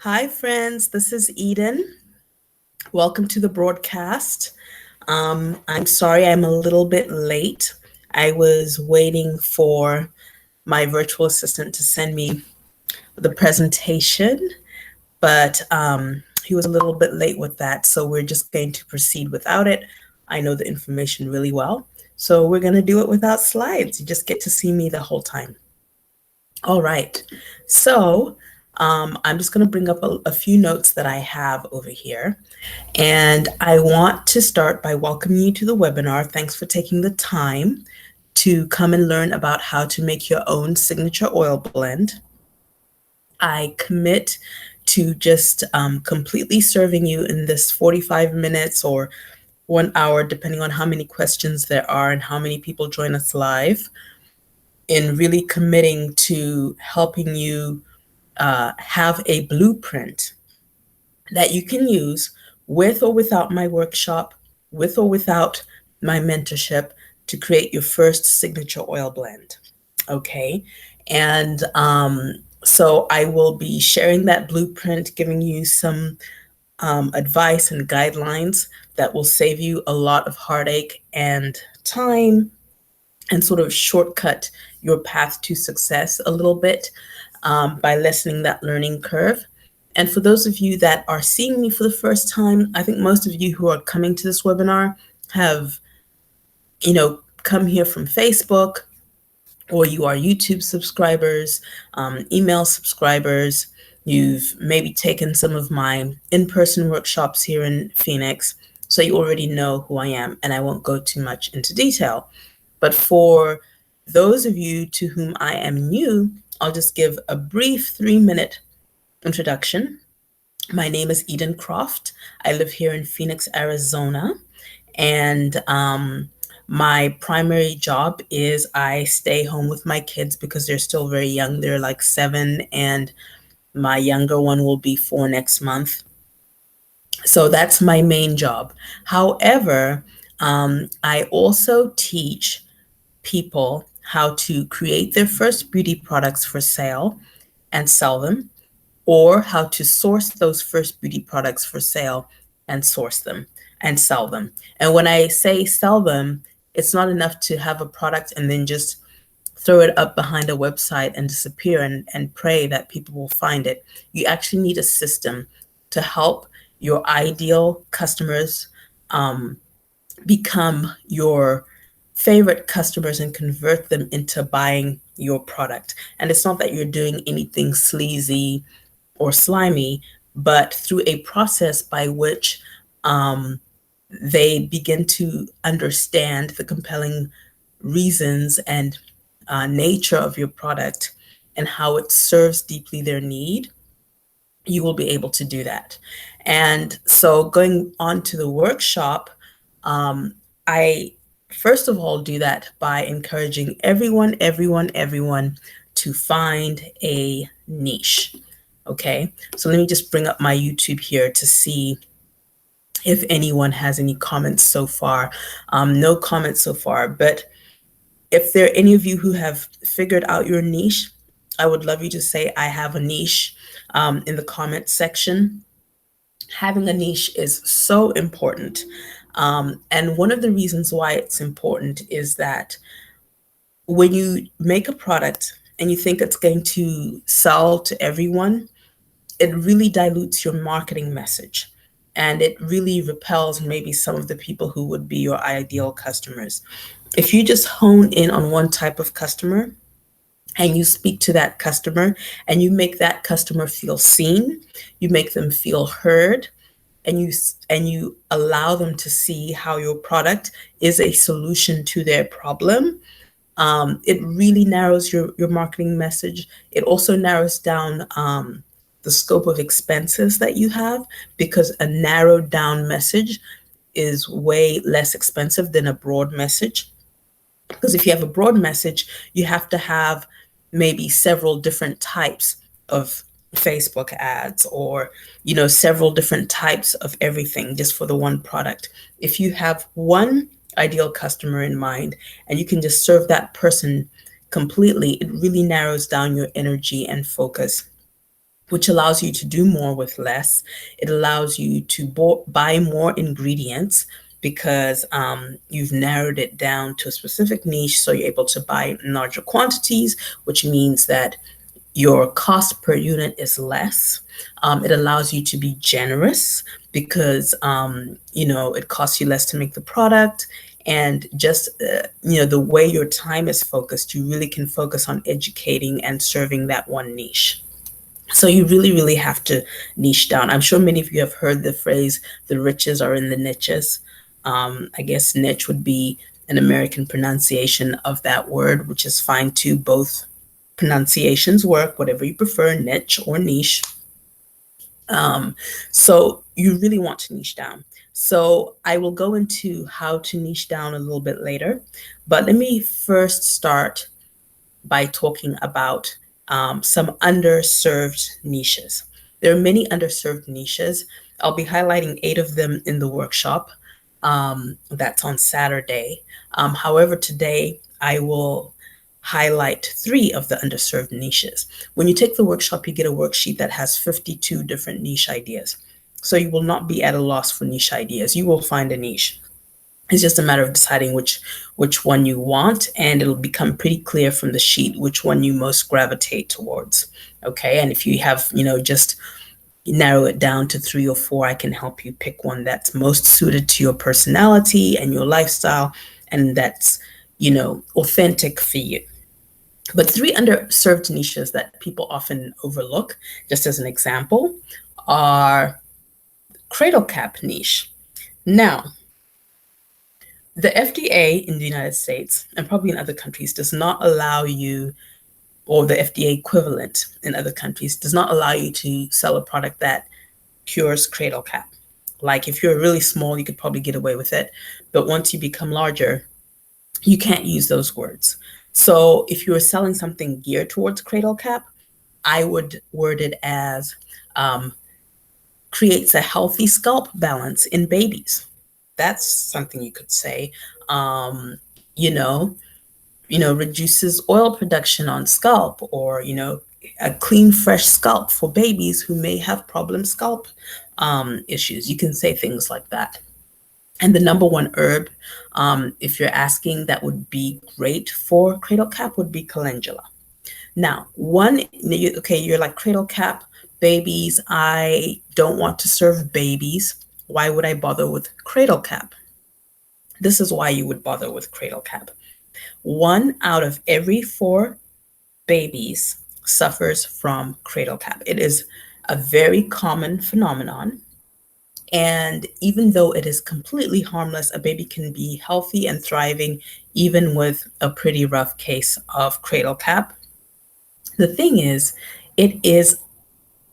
Hi, friends. This is Eden. Welcome to the broadcast. I'm sorry I'm a little bit late. I was waiting for my virtual assistant to send me the presentation, but he was a little bit late with that. So we're just going to proceed without it. I know the information really well. So we're going to do it without slides. You just get to see me the whole time. All right. So I'm just going to bring up a few notes that I have over here. And I want to start by welcoming you to the webinar. Thanks for taking the time to come and learn about how to make your own signature oil blend. I commit to just completely serving you in this 45 minutes or 1 hour, depending on how many questions there are and how many people join us live, in really committing to helping you have a blueprint that you can use with or without my workshop, with or without my mentorship, to create your first signature oil blend. Okay. And so I will be sharing that blueprint, giving you some advice and guidelines that will save you a lot of heartache and time and sort of shortcut your path to success a little bit by lessening that learning curve. And for those of you that are seeing me for the first time, I think most of you who are coming to this webinar have, come here from Facebook, or you are YouTube subscribers, email subscribers. You've maybe taken some of my in-person workshops here in Phoenix, so you already know who I am, and I won't go too much into detail. But for those of you to whom I am new, I'll just give a brief 3-minute introduction. My name is Eden Croft. I live here in Phoenix, Arizona, and my primary job is I stay home with my kids because they're still very young. They're like 7, and my younger one will be 4 next month. So that's my main job. However, I also teach people how to create their first beauty products for sale and sell them, or how to source those first beauty products for sale and source them and sell them. And when I say sell them, it's not enough to have a product and then just throw it up behind a website and disappear and pray that people will find it. You actually need a system to help your ideal customers become your favorite customers and convert them into buying your product. And it's not that you're doing anything sleazy or slimy, but through a process by which they begin to understand the compelling reasons and nature of your product and how it serves deeply their need, you will be able to do that. And so going on to the workshop, I first of all do that by encouraging everyone to find a niche. Okay, so let me just bring up my YouTube here to see if anyone has any comments so far. No comments so far, but if there are any of you who have figured out your niche, I would love you to say, I have a niche, in the comment section. Having a niche is so important. And one of the reasons why it's important is that when you make a product and you think it's going to sell to everyone, it really dilutes your marketing message. And it really repels maybe some of the people who would be your ideal customers. If you just hone in on one type of customer and you speak to that customer and you make that customer feel seen, you make them feel heard, and you allow them to see how your product is a solution to their problem, it really narrows your marketing message. It also narrows down the scope of expenses that you have, because a narrowed down message is way less expensive than a broad message. Because if you have a broad message, you have to have maybe several different types of Facebook ads, or several different types of everything just for the one product. If you have one ideal customer in mind and you can just serve that person completely, it really narrows down your energy and focus. which allows you to do more with less. It allows you to buy more ingredients because you've narrowed it down to a specific niche. So you're able to buy in larger quantities, which means that your cost per unit is less. It allows you to be generous because it costs you less to make the product, and just the way your time is focused, you really can focus on educating and serving that one niche. So you really, really have to niche down. I'm sure many of you have heard the phrase, the riches are in the niches. I guess niche would be an American pronunciation of that word, which is fine too. Both pronunciations work, whatever you prefer, niche or niche. So you really want to niche down. So I will go into how to niche down a little bit later, but let me first start by talking about some underserved niches. There are many underserved niches. I'll be highlighting 8 of them in the workshop that's on Saturday. However, today I will highlight 3 of the underserved niches. When you take the workshop, you get a worksheet that has 52 different niche ideas. So you will not be at a loss for niche ideas. You will find a niche. It's just a matter of deciding which one you want, and it'll become pretty clear from the sheet which one you most gravitate towards. Okay, and if you have, just narrow it down to 3 or 4, I can help you pick one that's most suited to your personality and your lifestyle, and that's, authentic for you. But 3 underserved niches that people often overlook, just as an example, are cradle cap niche. Now, the FDA in the United States, and probably in other countries, does not allow you, or the FDA equivalent in other countries, does not allow you to sell a product that cures cradle cap. Like if you're really small, you could probably get away with it. But once you become larger, you can't use those words. So if you were selling something geared towards cradle cap, I would word it as creates a healthy scalp balance in babies. That's something you could say. Um, you know, reduces oil production on scalp, or a clean, fresh scalp for babies who may have problem scalp issues. You can say things like that. And the number one herb, if you're asking, that would be great for cradle cap would be calendula. Now, okay, you're like cradle cap, babies. I don't want to serve babies. Why would I bother with cradle cap? This is why you would bother with cradle cap. 1 out of every 4 babies suffers from cradle cap. It is a very common phenomenon. And even though it is completely harmless, a baby can be healthy and thriving even with a pretty rough case of cradle cap. The thing is, it is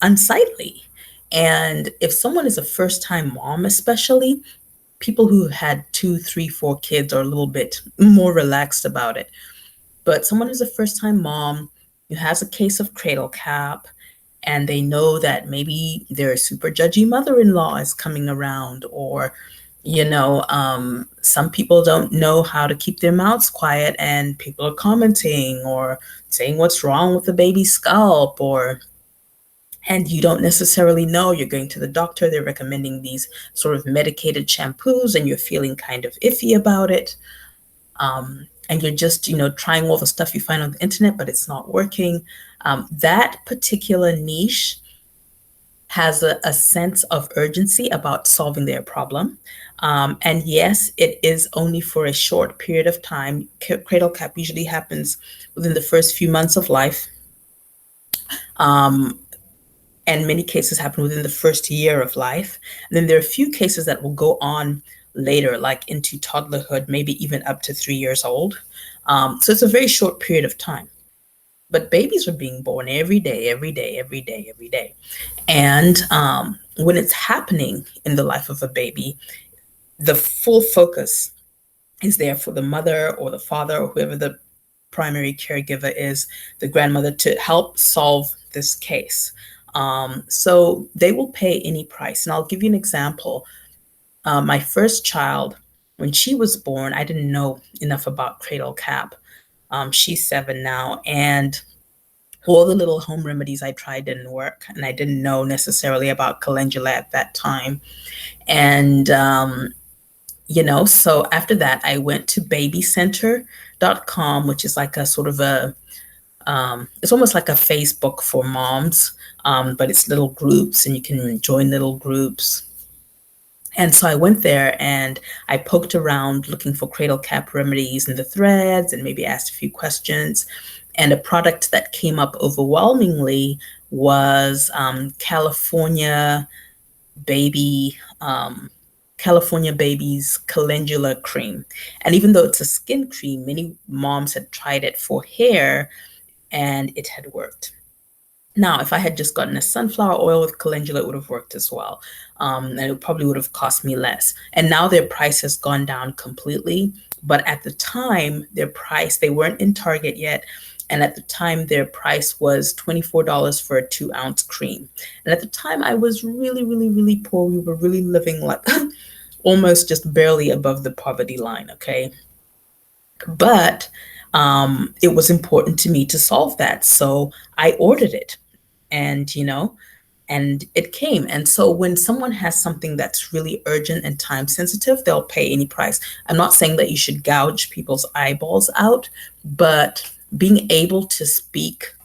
unsightly. And if someone is a first time mom, especially, people who had 2, 3, 4 kids are a little bit more relaxed about it. But someone who's a first time mom who has a case of cradle cap, and they know that maybe their super judgy mother in law is coming around, or, some people don't know how to keep their mouths quiet, and people are commenting or saying what's wrong with the baby's scalp, and you don't necessarily know. You're going to the doctor, they're recommending these sort of medicated shampoos, and you're feeling kind of iffy about it. And you're just, trying all the stuff you find on the internet, but it's not working. That particular niche has a sense of urgency about solving their problem. And yes, it is only for a short period of time. Cradle cap usually happens within the first few months of life. And many cases happen within the first year of life. And then there are a few cases that will go on later, like into toddlerhood, maybe even up to 3 years old. So it's a very short period of time. But babies are being born every day, every day, every day, every day. And when it's happening in the life of a baby, the full focus is there for the mother or the father or whoever the primary caregiver is, the grandmother, to help solve this case. So they will pay any price. And I'll give you an example. My first child, when she was born, I didn't know enough about cradle cap. She's 7 now, and All the little home remedies I tried didn't work, and I didn't know necessarily about calendula at that time. And so after that, I went to babycenter.com, which is like a sort of it's almost like a Facebook for moms, but it's little groups and you can join little groups. And so I went there and I poked around looking for cradle cap remedies in the threads and maybe asked a few questions. And a product that came up overwhelmingly was baby California Baby's calendula cream. And even though it's a skin cream, many moms had tried it for hair and it had worked. Now, if I had just gotten a sunflower oil with calendula, it would have worked as well. And it probably would have cost me less. And now their price has gone down completely. But at the time, they weren't in Target yet. And at the time, their price was $24 for a 2-ounce cream. And at the time, I was really, really, really poor. We were really living like almost just barely above the poverty line, okay? But it was important to me to solve that. So I ordered it and, and it came. And so when someone has something that's really urgent and time sensitive, they'll pay any price. I'm not saying that you should gouge people's eyeballs out, but being able to speak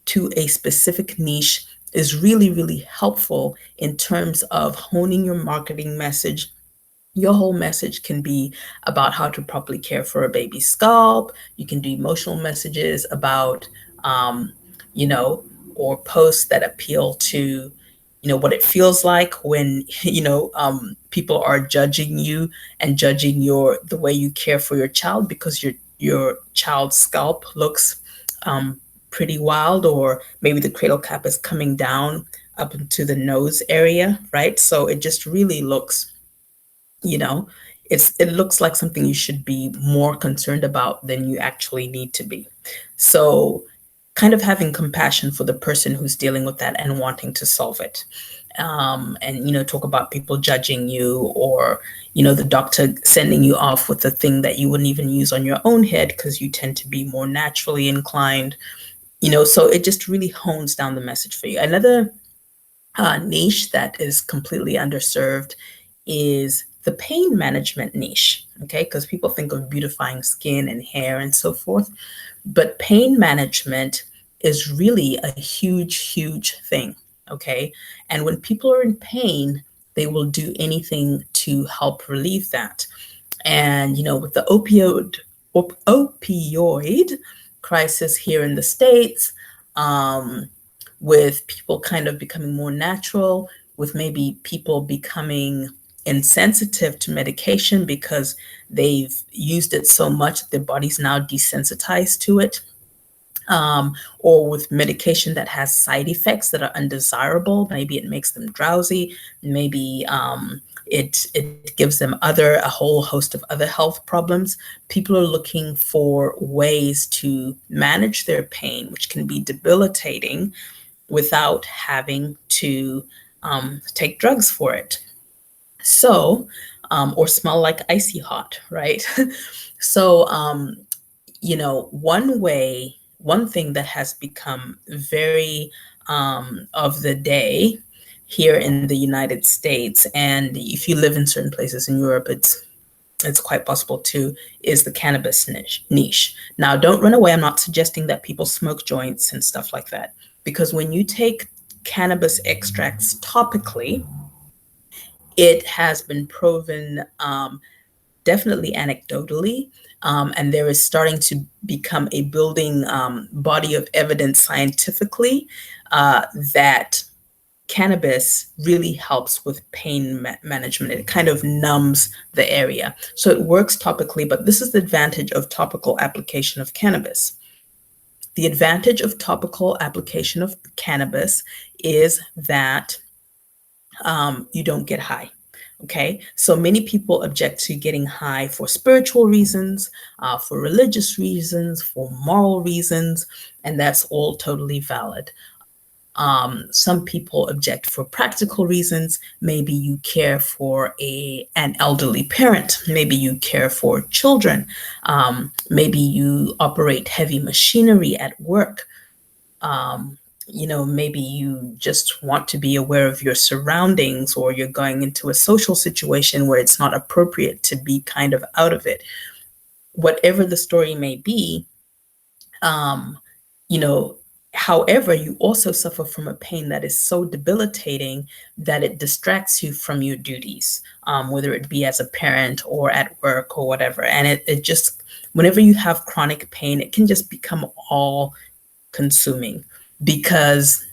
to a specific niche is really, really helpful in terms of honing your marketing message. Your whole message can be about how to properly care for a baby's scalp. You can do emotional messages about, you know, or posts that appeal to, what it feels like when, people are judging you and judging the way you care for your child because your child's scalp looks pretty wild, or maybe the cradle cap is coming down up into the nose area, right? So it just really looks, you know it looks like something you should be more concerned about than you actually need to be. So kind of having compassion for the person who's dealing with that and wanting to solve it. And talk about people judging you, or the doctor sending you off with the thing that you wouldn't even use on your own head because you tend to be more naturally inclined. So it just really hones down the message for you. Another niche that is completely underserved is the pain management niche, okay? Because people think of beautifying skin and hair and so forth, but pain management is really a huge, huge thing, okay? And when people are in pain, they will do anything to help relieve that. And, with the opioid crisis here in the States, with people kind of becoming more natural, with maybe people becoming insensitive to medication because they've used it so much that their body's now desensitized to it, or with medication that has side effects that are undesirable. Maybe it makes them drowsy. Maybe it gives them a whole host of other health problems. People are looking for ways to manage their pain, which can be debilitating, without having to take drugs for it. So, or smell like icy hot, right? So, one thing that has become very of the day here in the United States, and if you live in certain places in Europe, it's quite possible too, is the cannabis niche. Now, don't run away. I'm not suggesting that people smoke joints and stuff like that, because when you take cannabis extracts topically, it has been proven, definitely anecdotally, and there is starting to become a building body of evidence scientifically, that cannabis really helps with pain management. It kind of numbs the area. So it works topically, but this is the advantage of topical application of cannabis. The advantage of topical application of cannabis is that you don't get high. Okay, so many people object to getting high for spiritual reasons, for religious reasons, for moral reasons, and that's all totally valid. Some people object for practical reasons. Maybe you care for an elderly parent. Maybe you care for children. Maybe you operate heavy machinery at work. Maybe you just want to be aware of your surroundings, or you're going into a social situation where it's not appropriate to be kind of out of it. Whatever the story may be, um, you know, however, you also suffer from a pain that is so debilitating that it distracts you from your duties, whether it be as a parent or at work or whatever. And it just, whenever you have chronic pain, it can just become all consuming, because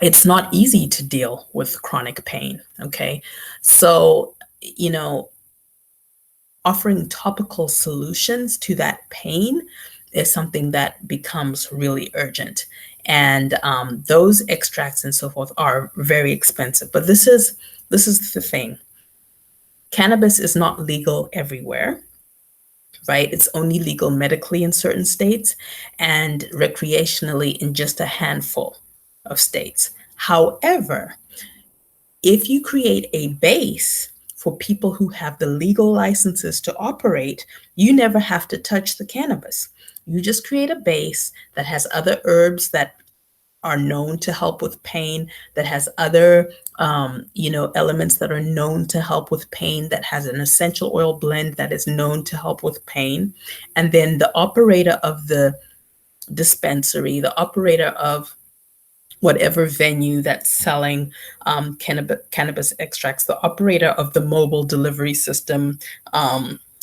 it's not easy to deal with chronic pain. Okay. So, you know, offering topical solutions to that pain is something that becomes really urgent. And those extracts and so forth are very expensive. But this is the thing. Cannabis is not legal everywhere, right? It's only legal medically in certain states and recreationally in just a handful of states. However, if you create a base for people who have the legal licenses to operate, you never have to touch the cannabis. You just create a base that has other herbs that are known to help with pain, that has other, elements that are known to help with pain, that has an essential oil blend that is known to help with pain. And then the operator of the dispensary, the operator of whatever venue that's selling cannabis extracts, the operator of the mobile delivery system,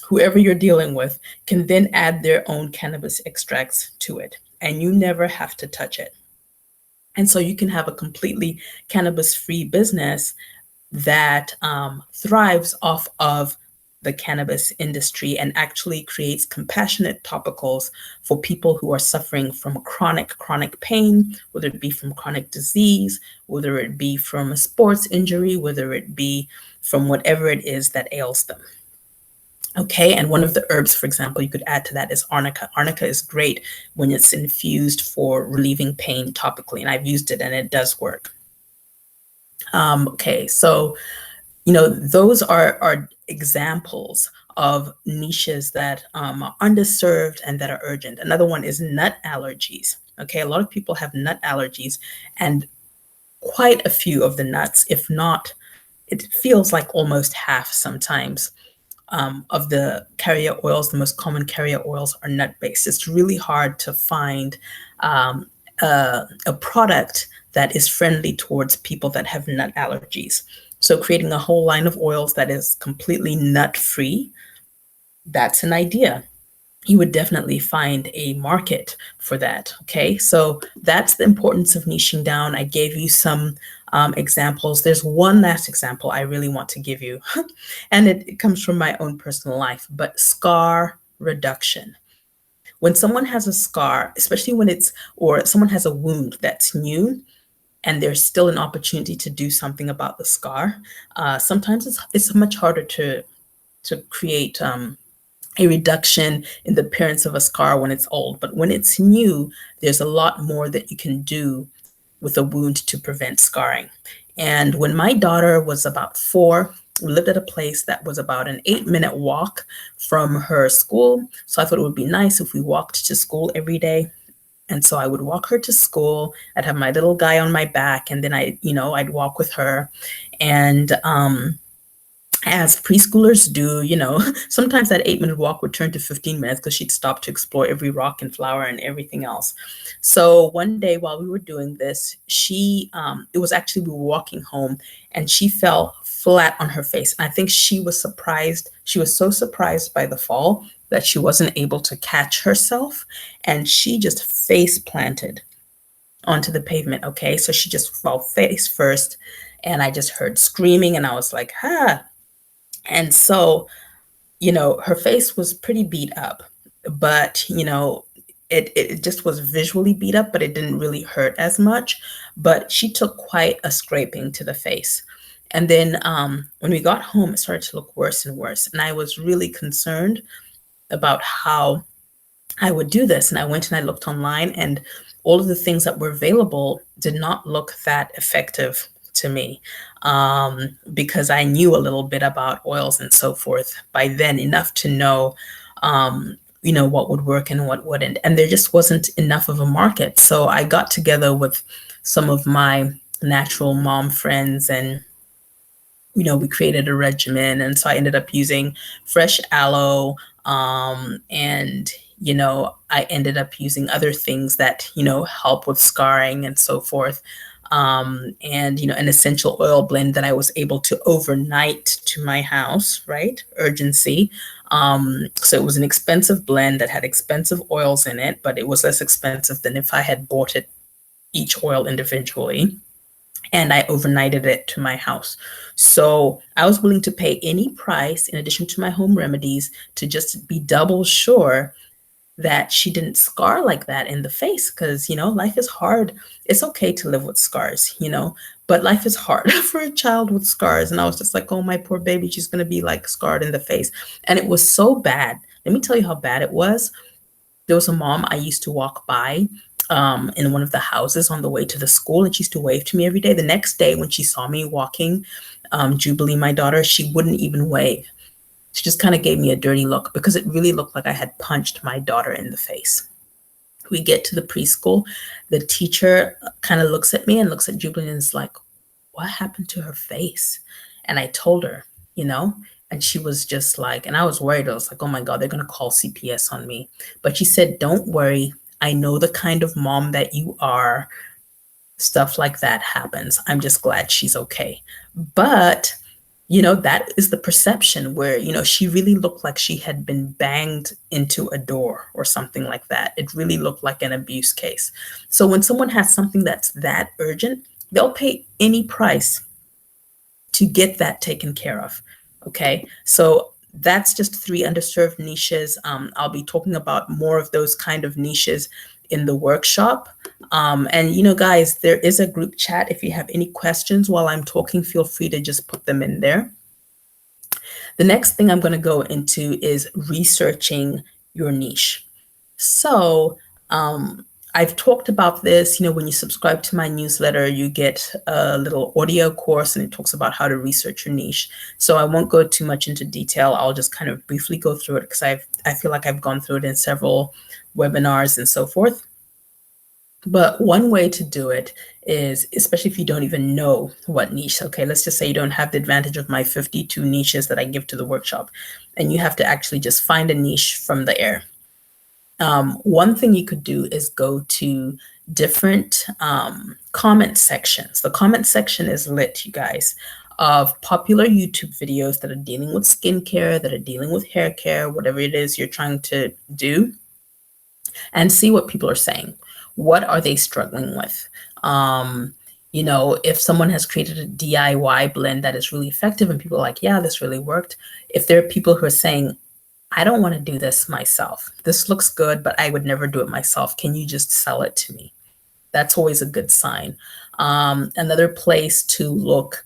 whoever you're dealing with, can then add their own cannabis extracts to it, and you never have to touch it. And so you can have a completely cannabis-free business that thrives off of the cannabis industry and actually creates compassionate topicals for people who are suffering from chronic pain, whether it be from chronic disease, whether it be from a sports injury, whether it be from whatever it is that ails them. Okay, and one of the herbs, for example, you could add to that is arnica. Arnica is great when it's infused for relieving pain topically, and I've used it and it does work. Okay, so those are examples of niches that are underserved and that are urgent. Another one is nut allergies. Okay, a lot of people have nut allergies, and quite a few of the nuts, if not, it feels like almost half sometimes, of the carrier oils, the most common carrier oils are nut-based. It's really hard to find a product that is friendly towards people that have nut allergies. So creating a whole line of oils that is completely nut-free, that's an idea. You would definitely find a market for that. Okay, so that's the importance of niching down. I gave you some examples. There's one last example I really want to give you, and it comes from my own personal life, but scar reduction. When someone has a scar, especially or someone has a wound that's new, and there's still an opportunity to do something about the scar, sometimes it's much harder to create a reduction in the appearance of a scar when it's old. But when it's new, there's a lot more that you can do with a wound to prevent scarring. And when my daughter was about 4, we lived at a place that was about an 8-minute walk from her school. So I thought it would be nice if we walked to school every day. And so I would walk her to school. I'd have my little guy on my back, and then I'd walk with her. And as preschoolers do, sometimes that 8-minute walk would turn to 15 minutes because she'd stop to explore every rock and flower and everything else. So one day while we were doing this, it was actually, we were walking home, and she fell flat on her face. And I think she was surprised. She was so surprised by the fall that she wasn't able to catch herself, and she just face planted onto the pavement. Okay, so she just fell face first, and I just heard screaming, and I was like, "Ha!" And so, her face was pretty beat up, but, it just was visually beat up, but it didn't really hurt as much. But she took quite a scraping to the face. And then when we got home, it started to look worse and worse. And I was really concerned about how I would do this. And I went and I looked online, and all of the things that were available did not look that effective to me, because I knew a little bit about oils and so forth by then, enough to know, what would work and what wouldn't. And there just wasn't enough of a market. So I got together with some of my natural mom friends, and we created a regimen. And so I ended up using fresh aloe, and I ended up using other things that help with scarring and so forth. And an essential oil blend that I was able to overnight to my house, right? Urgency. So it was an expensive blend that had expensive oils in it, but it was less expensive than if I had bought it each oil individually, and I overnighted it to my house. So I was willing to pay any price in addition to my home remedies to just be double sure that she didn't scar like that in the face. Because life is hard. It's okay to live with scars, but life is hard for a child with scars. And I was just like, oh, my poor baby, she's going to be like scarred in the face. And it was so bad. Let me tell you how bad it was. There was a mom I used to walk by in one of the houses on the way to the school, and she used to wave to me every day. The next day, when she saw me walking Jubilee, my daughter, she wouldn't even wave. She just kind of gave me a dirty look because it really looked like I had punched my daughter in the face. We get to the preschool. The teacher kind of looks at me and looks at Jubilee and is like, what happened to her face? And I told her, you know, and she was just like, and I was worried. I was like, oh my God, they're going to call CPS on me. But she said, don't worry. I know the kind of mom that you are. Stuff like that happens. I'm just glad she's okay. But, that is the perception where, she really looked like she had been banged into a door or something like that. It really looked like an abuse case. So when someone has something that's that urgent, they'll pay any price to get that taken care of. Okay. So that's just 3 underserved niches. I'll be talking about more of those kind of niches in the workshop. And, guys, there is a group chat. If you have any questions while I'm talking, feel free to just put them in there. The next thing I'm going to go into is researching your niche. So, I've talked about this. When you subscribe to my newsletter, you get a little audio course and it talks about how to research your niche. So I won't go too much into detail. I'll just kind of briefly go through it because I feel like I've gone through it in several webinars and so forth. But one way to do it is, especially if you don't even know what niche, okay, let's just say you don't have the advantage of my 52 niches that I give to the workshop, and you have to actually just find a niche from the air. One thing you could do is go to different comment sections. The comment section is lit, you guys, of popular YouTube videos that are dealing with skincare, that are dealing with hair care, whatever it is you're trying to do, and see what people are saying. What are they struggling with? If someone has created a DIY blend that is really effective and people are like, yeah, this really worked. If there are people who are saying, I don't want to do this myself. This looks good, but I would never do it myself. Can you just sell it to me? That's always a good sign. Another place to look,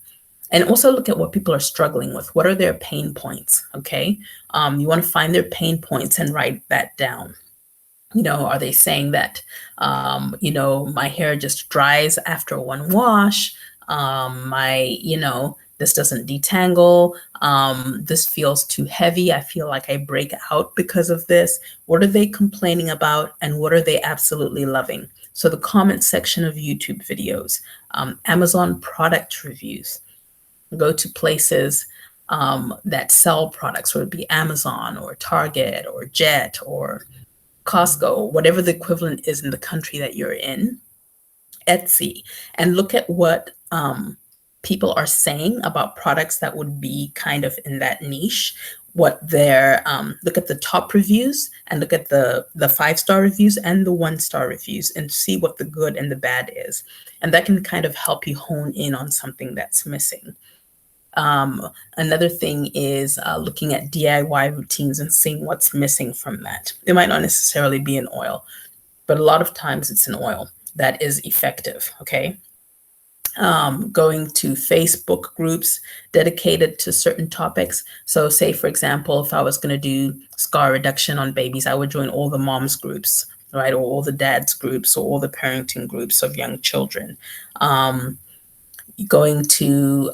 and also look at what people are struggling with. What are their pain points? Okay. You want to find their pain points and write that down. Are they saying that, my hair just dries after one wash? This doesn't detangle. This feels too heavy. I feel like I break out because of this. What are they complaining about? And what are they absolutely loving? So the comment section of YouTube videos, Amazon product reviews, go to places that sell products, whether it be Amazon or Target or Jet or Costco, whatever the equivalent is in the country that you're in, Etsy, and look at what people are saying about products that would be kind of in that niche. What their look at the top reviews and look at the 5-star reviews and the 1-star reviews and see what the good and the bad is, and that can kind of help you hone in on something that's missing. Another thing is looking at DIY routines and seeing what's missing from that. It might not necessarily be an oil, but a lot of times it's an oil that is effective, okay? Going to Facebook groups dedicated to certain topics. So say, for example, if I was going to do scar reduction on babies, I would join all the moms groups, right? Or all the dads groups or all the parenting groups of young children. Going to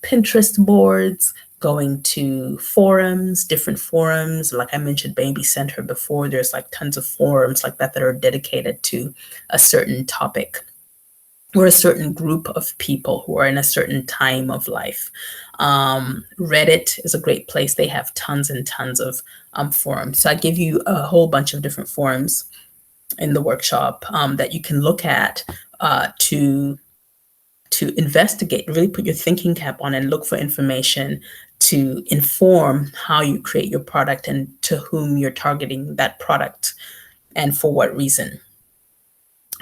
Pinterest boards, going to forums, different forums. Like I mentioned Baby Center before, there's like tons of forums like that that are dedicated to a certain topic or a certain group of people who are in a certain time of life. Reddit is a great place. They have tons and tons of forums. So I give you a whole bunch of different forums in the workshop that you can look at to investigate, really put your thinking cap on and look for information to inform how you create your product and to whom you're targeting that product and for what reason.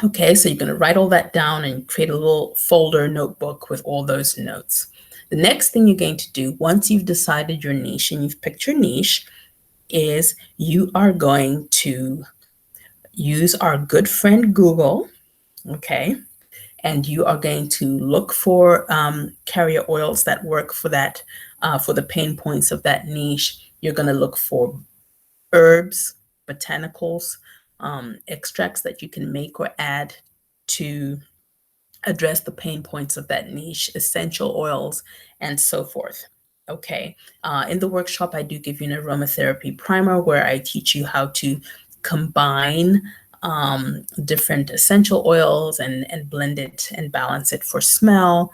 Okay, so you're going to write all that down and create a little folder notebook with all those notes. The next thing you're going to do once you've decided your niche and you've picked your niche is you are going to use our good friend Google, okay? And you are going to look for carrier oils that work for that, for the pain points of that niche. You're going to look for herbs, botanicals, extracts that you can make or add to address the pain points of that niche, essential oils, and so forth. Okay. In the workshop, I do give you an aromatherapy primer where I teach you how to combine different essential oils and blend it and balance it for smell,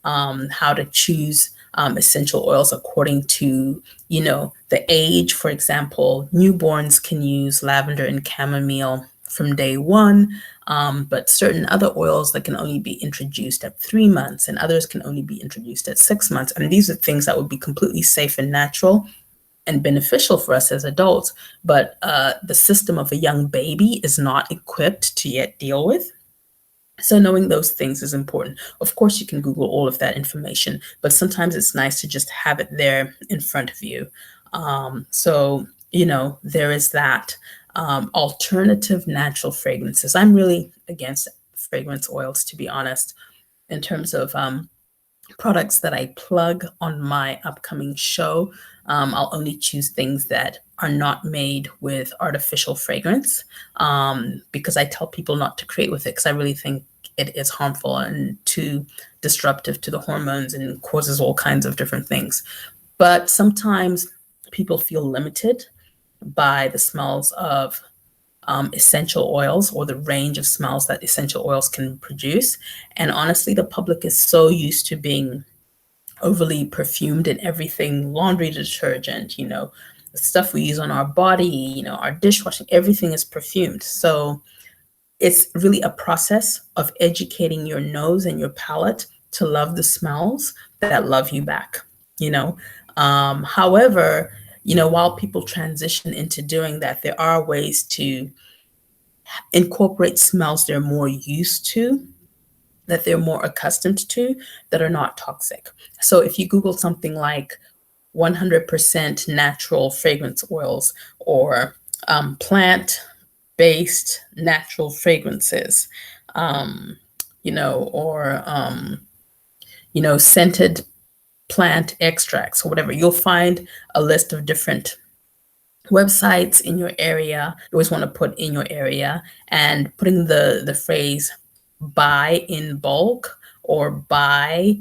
how to choose essential oils according to, the age. For example, newborns can use lavender and chamomile from day one, but certain other oils that can only be introduced at 3 months and others can only be introduced at 6 months. And these are things that would be completely safe and natural and beneficial for us as adults, but the system of a young baby is not equipped to yet deal with. So knowing those things is important. Of course, you can Google all of that information, but sometimes it's nice to just have it there in front of you. There is that. Alternative natural fragrances. I'm really against fragrance oils, to be honest, in terms of products that I plug on my upcoming show. I'll only choose things that are not made with artificial fragrance because I tell people not to create with it because I really think it is harmful and too disruptive to the hormones and causes all kinds of different things. But sometimes people feel limited by the smells of essential oils or the range of smells that essential oils can produce. And honestly, the public is so used to being overly perfumed in everything, laundry detergent, the stuff we use on our body, our dishwashing, everything is perfumed. So it's really a process of educating your nose and your palate to love the smells that love you back, However, while people transition into doing that, there are ways to incorporate smells they're more used to, that they're more accustomed to, that are not toxic. So if you Google something like 100% natural fragrance oils or plant-based natural fragrances, scented plant extracts or whatever, you'll find a list of different websites in your area. You always want to put in your area and putting the phrase buy in bulk or buy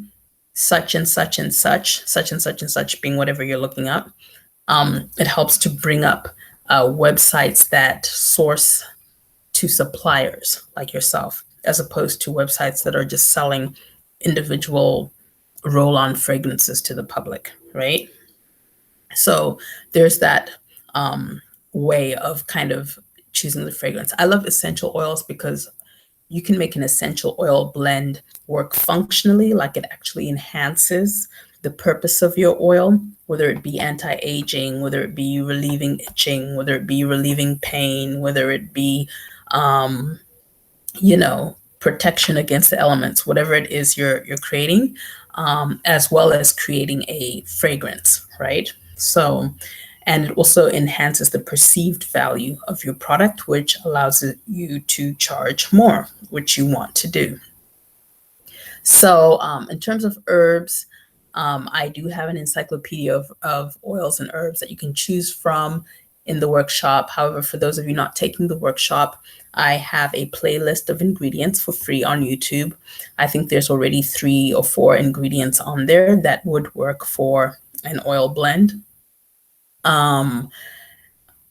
such and such and such, such and such and such being whatever you're looking up. It helps to bring up websites that source to suppliers like yourself, as opposed to websites that are just selling individual roll-on fragrances to the public, right? So there's that way of kind of choosing the fragrance. I love essential oils because you can make an essential oil blend work functionally, like it actually enhances the purpose of your oil, whether it be anti-aging, whether it be relieving itching, whether it be relieving pain, whether it be, protection against the elements, whatever it is you're creating, as well as creating a fragrance, right? So, and it also enhances the perceived value of your product, which allows you to charge more, which you want to do. So in terms of herbs, I do have an encyclopedia of oils and herbs that you can choose from in the workshop. However, for those of you not taking the workshop, I have a playlist of ingredients for free on YouTube. I think there's already 3 or 4 ingredients on there that would work for an oil blend. Um,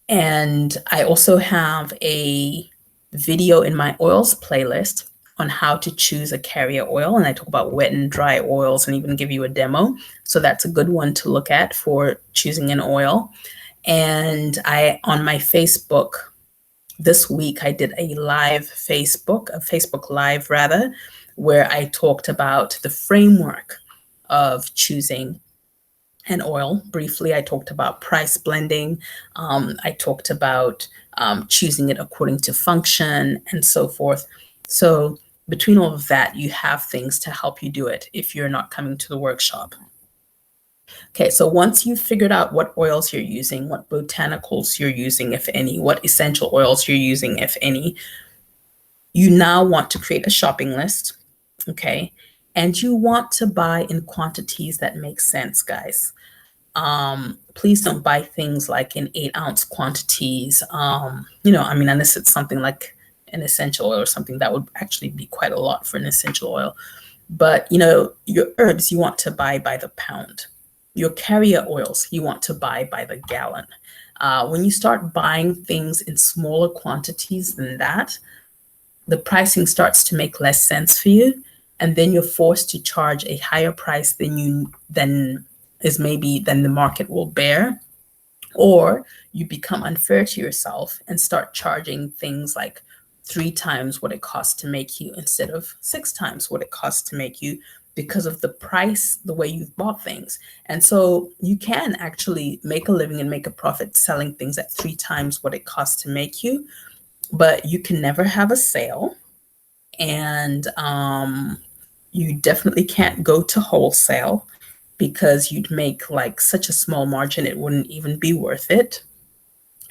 and I also have a video in my oils playlist on how to choose a carrier oil. And I talk about wet and dry oils and even give you a demo. So that's a good one to look at for choosing an oil. And on my Facebook this week, I did a Facebook Live rather, where I talked about the framework of choosing an oil. Briefly, I talked about price blending. I talked about choosing it according to function and so forth. So between all of that, you have things to help you do it if you're not coming to the workshop. Okay, so once you've figured out what oils you're using, what botanicals you're using, if any, what essential oils you're using, if any, you now want to create a shopping list, okay? And you want to buy in quantities that make sense, guys. Please don't buy things like in 8-ounce quantities. I mean, unless it's something like an essential oil or something, that would actually be quite a lot for an essential oil. But, your herbs, you want to buy by the pound. Your carrier oils, you want to buy by the gallon. When you start buying things in smaller quantities than that, the pricing starts to make less sense for you. And then you're forced to charge a higher price than the market will bear. Or you become unfair to yourself and start charging things like 3 times what it costs to make you instead of 6 times what it costs to make you, because of the price, the way you've bought things. And so you can actually make a living and make a profit selling things at 3 times what it costs to make you, but you can never have a sale. And you definitely can't go to wholesale because you'd make like such a small margin, it wouldn't even be worth it.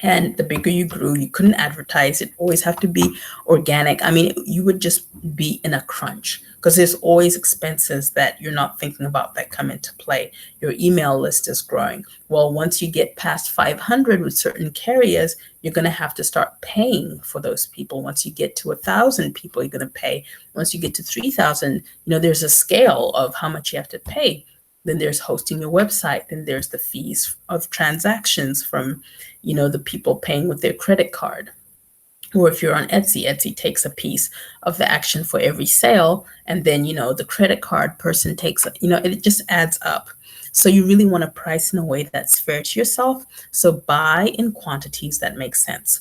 And the bigger you grew, you couldn't advertise. It always have to be organic. I mean, you would just be in a crunch because there's always expenses that you're not thinking about that come into play. Your email list is growing. Well, once you get past 500 with certain carriers, you're going to have to start paying for those people. Once you get to 1,000 people, you're going to pay. Once you get to 3,000, there's a scale of how much you have to pay. Then there's hosting your website. Then there's the fees of transactions from, the people paying with their credit card. Or if you're on Etsy, Etsy takes a piece of the action for every sale. And then, the credit card person takes, it just adds up. So you really want to price in a way that's fair to yourself. So buy in quantities that make sense.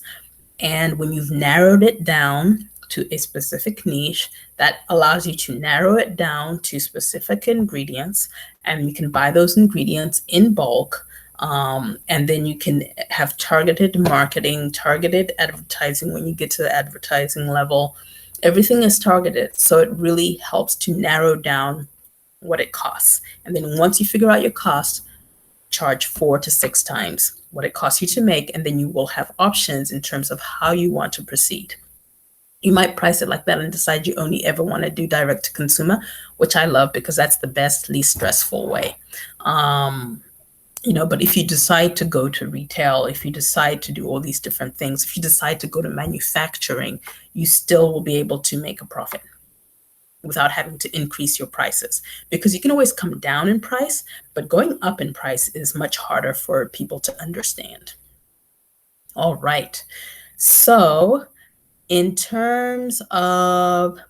And when you've narrowed it down to a specific niche, that allows you to narrow it down to specific ingredients, and you can buy those ingredients in bulk. And then you can have targeted marketing, targeted advertising. When you get to the advertising level, everything is targeted. So it really helps to narrow down what it costs. And then once you figure out your cost, charge 4 to 6 times what it costs you to make. And then you will have options in terms of how you want to proceed. You might price it like that and decide you only ever want to do direct to consumer, which I love because that's the best, least stressful way. But if you decide to go to retail, if you decide to do all these different things, if you decide to go to manufacturing, you still will be able to make a profit without having to increase your prices, because you can always come down in price, but going up in price is much harder for people to understand. All right. So in terms of,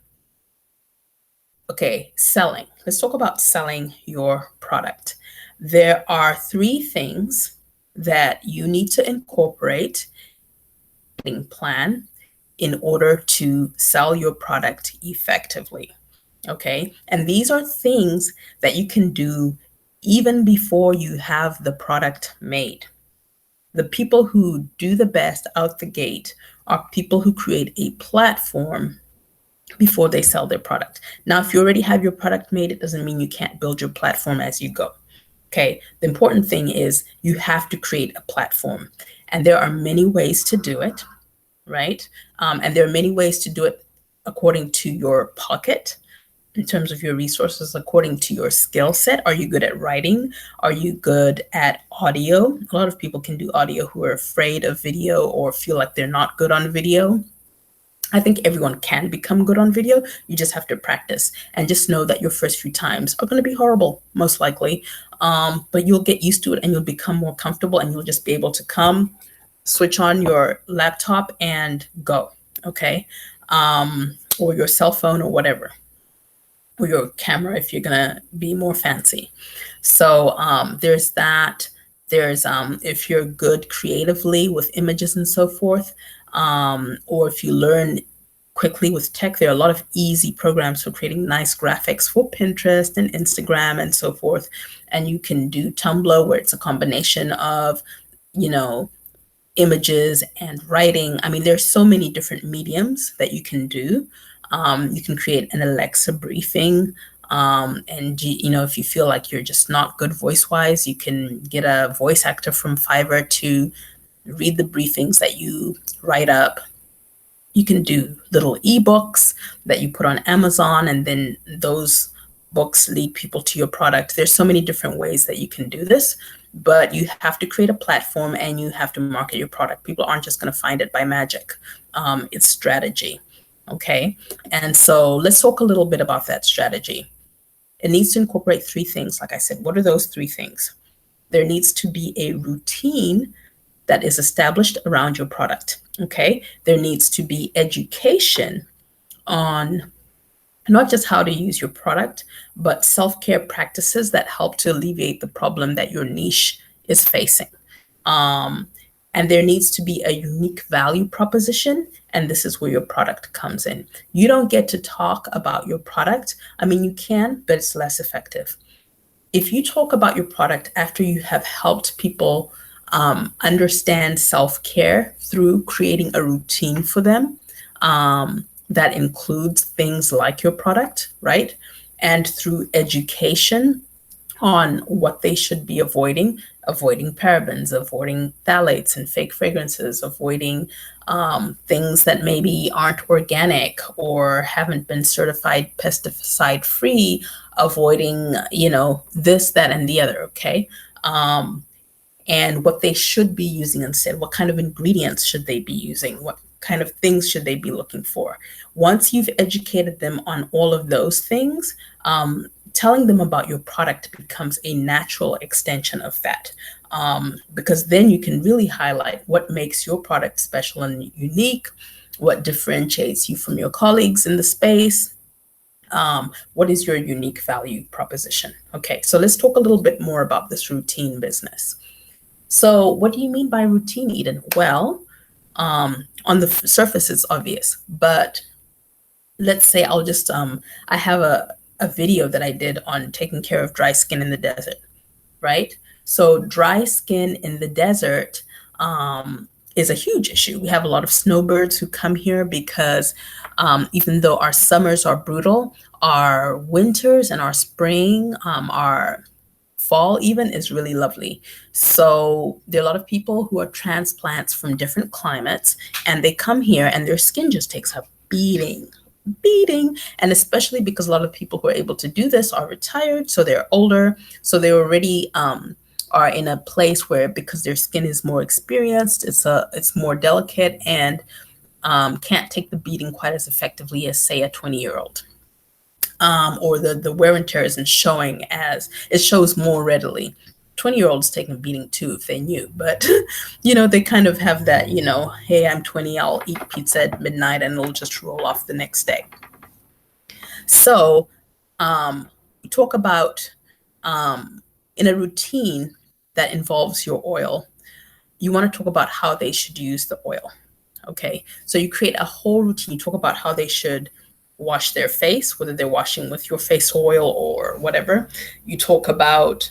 selling, let's talk about selling your product. There are 3 things that you need to incorporate in your plan in order to sell your product effectively. Okay. And these are things that you can do even before you have the product made. The people who do the best out the gate are people who create a platform before they sell their product. Now, if you already have your product made, it doesn't mean you can't build your platform as you go. Okay. The important thing is you have to create a platform, and there are many ways to do it, right? And there are many ways to do it according to your pocket, in terms of your resources, according to your skill set. Are you good at writing? Are you good at audio? A lot of people can do audio who are afraid of video or feel like they're not good on video. I think everyone can become good on video. You just have to practice and just know that your first few times are going to be horrible, most likely. But you'll get used to it and you'll become more comfortable and you'll just be able to come, switch on your laptop and go. Okay. Or your cell phone or whatever, or your camera if you're going to be more fancy. So there's that. There's if you're good creatively with images and so forth, or if you learn quickly with tech, there are a lot of easy programs for creating nice graphics for Pinterest and Instagram and so forth. And you can do Tumblr, where it's a combination of, you know, images and writing. I mean, there's so many different mediums that you can do. You can create an Alexa briefing. And you know, if you feel like you're just not good voice wise, you can get a voice actor from Fiverr to read the briefings that you write up. You can do little ebooks that you put on Amazon, and then those books lead people to your product. There's so many different ways that you can do this, but you have to create a platform and you have to market your product. People aren't just going to find it by magic. It's strategy. Okay. And so let's talk a little bit about that strategy. It needs to incorporate three things. Like I said, what are those three things? There needs to be a routine that is established around your product. Okay. There needs to be education on not just how to use your product, but self-care practices that help to alleviate the problem that your niche is facing. Um, and there needs to be a unique value proposition. And this is where your product comes in. You don't get to talk about your product. I mean, you can, but it's less effective. If you talk about your product after you have helped people understand self-care through creating a routine for them, that includes things like your product, right? And through education on what they should be avoiding parabens, avoiding phthalates and fake fragrances, avoiding things that maybe aren't organic or haven't been certified pesticide free, avoiding, you know, this, that, and the other, okay? And what they should be using instead. What kind of ingredients should they be using? What kind of things should they be looking for? Once you've educated them on all of those things, telling them about your product becomes a natural extension of that. Because then you can really highlight what makes your product special and unique, what differentiates you from your colleagues in the space. What is your unique value proposition? Okay, so let's talk a little bit more about this routine business. So what do you mean by routine, Eden? Well, on the surface, it's obvious, but let's say I have a video that I did on taking care of dry skin in the desert, right? So dry skin in the desert is a huge issue. We have a lot of snowbirds who come here because even though our summers are brutal, our winters and our spring, our fall even is really lovely. So there are a lot of people who are transplants from different climates, and they come here and their skin just takes a beating. And especially because a lot of people who are able to do this are retired, so they're older, so they already are in a place where, because their skin is more experienced, it's more delicate and can't take the beating quite as effectively as, say, a 20-year-old. Or the wear and tear isn't showing as it shows more readily. 20-year-olds taking a beating too if they knew, but you know, they kind of have that, you know, hey, I'm 20, I'll eat pizza at midnight and it'll just roll off the next day. So we talk about in a routine that involves your oil, you want to talk about how they should use the oil. Okay, so you create a whole routine. You talk about how they should wash their face, whether they're washing with your face oil or whatever. You talk about,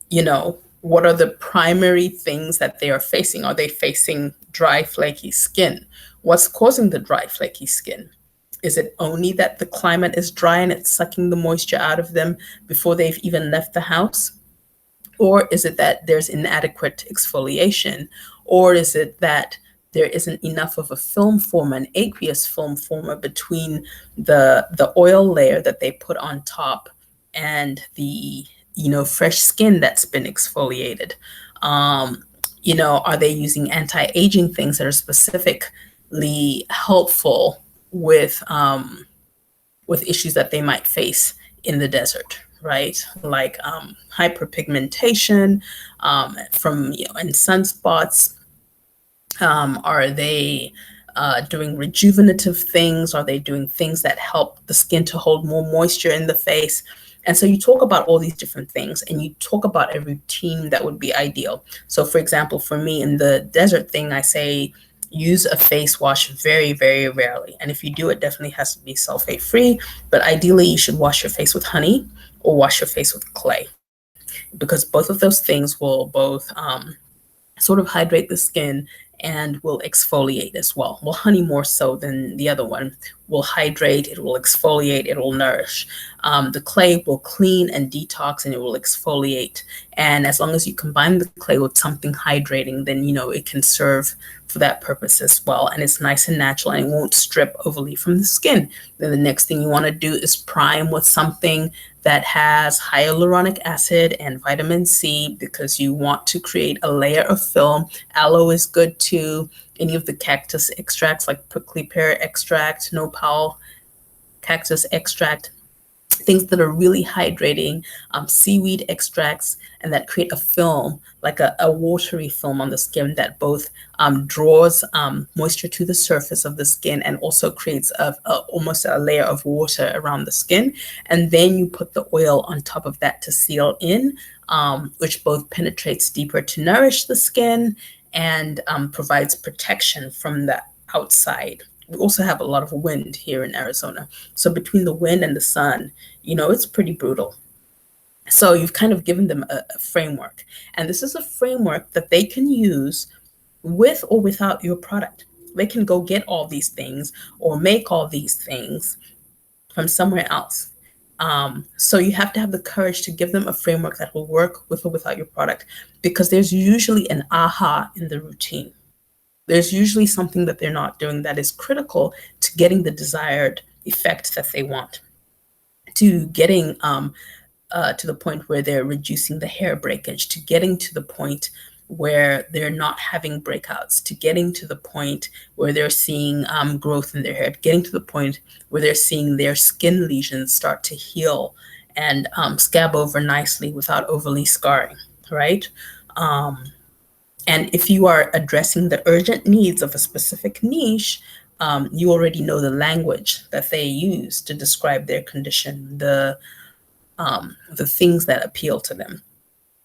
you know, what are the primary things that they are facing? Are they facing dry, flaky skin? What's causing the dry, flaky skin? Is it only that the climate is dry and it's sucking the moisture out of them before they've even left the house? Or is it that there's inadequate exfoliation? Or is it that there isn't enough of a film former, an aqueous film former between the oil layer that they put on top and the, you know, fresh skin that's been exfoliated? You know, are they using anti-aging things that are specific immediately helpful with issues that they might face in the desert, right? Like hyperpigmentation from and sunspots. Are they doing rejuvenative things? Are they doing things that help the skin to hold more moisture in the face? And so you talk about all these different things and you talk about a routine that would be ideal. So, for example, for me in the desert thing, I say use a face wash very, very rarely. And if you do, it definitely has to be sulfate free. But ideally, you should wash your face with honey or wash your face with clay, because both of those things will both sort of hydrate the skin and will exfoliate as well. Well, honey more so than the other one will hydrate, it will exfoliate, it will nourish. The clay will clean and detox and it will exfoliate. And as long as you combine the clay with something hydrating, then it can serve for that purpose as well. And it's nice and natural and it won't strip overly from the skin. Then the next thing you want to do is prime with something that has hyaluronic acid and vitamin C, because you want to create a layer of film. Aloe is good too. Any of the cactus extracts like prickly pear extract, nopal cactus extract, things that are really hydrating, seaweed extracts, and that create a film, like a watery film on the skin that both draws moisture to the surface of the skin and also creates almost a layer of water around the skin. And then you put the oil on top of that to seal in, which both penetrates deeper to nourish the skin and provides protection from the outside. We also have a lot of wind here in Arizona. So between the wind and the sun, it's pretty brutal. So you've kind of given them a framework. And this is a framework that they can use with or without your product. They can go get all these things or make all these things from somewhere else. So you have to have the courage to give them a framework that will work with or without your product, because there's usually an aha in the routine. There's usually something that they're not doing that is critical to getting the desired effect that they want, to getting to the point where they're reducing the hair breakage, to getting to the point where they're not having breakouts, to getting to the point where they're seeing growth in their hair, getting to the point where they're seeing their skin lesions start to heal and scab over nicely without overly scarring, right? And if you are addressing the urgent needs of a specific niche, you already know the language that they use to describe their condition, the things that appeal to them.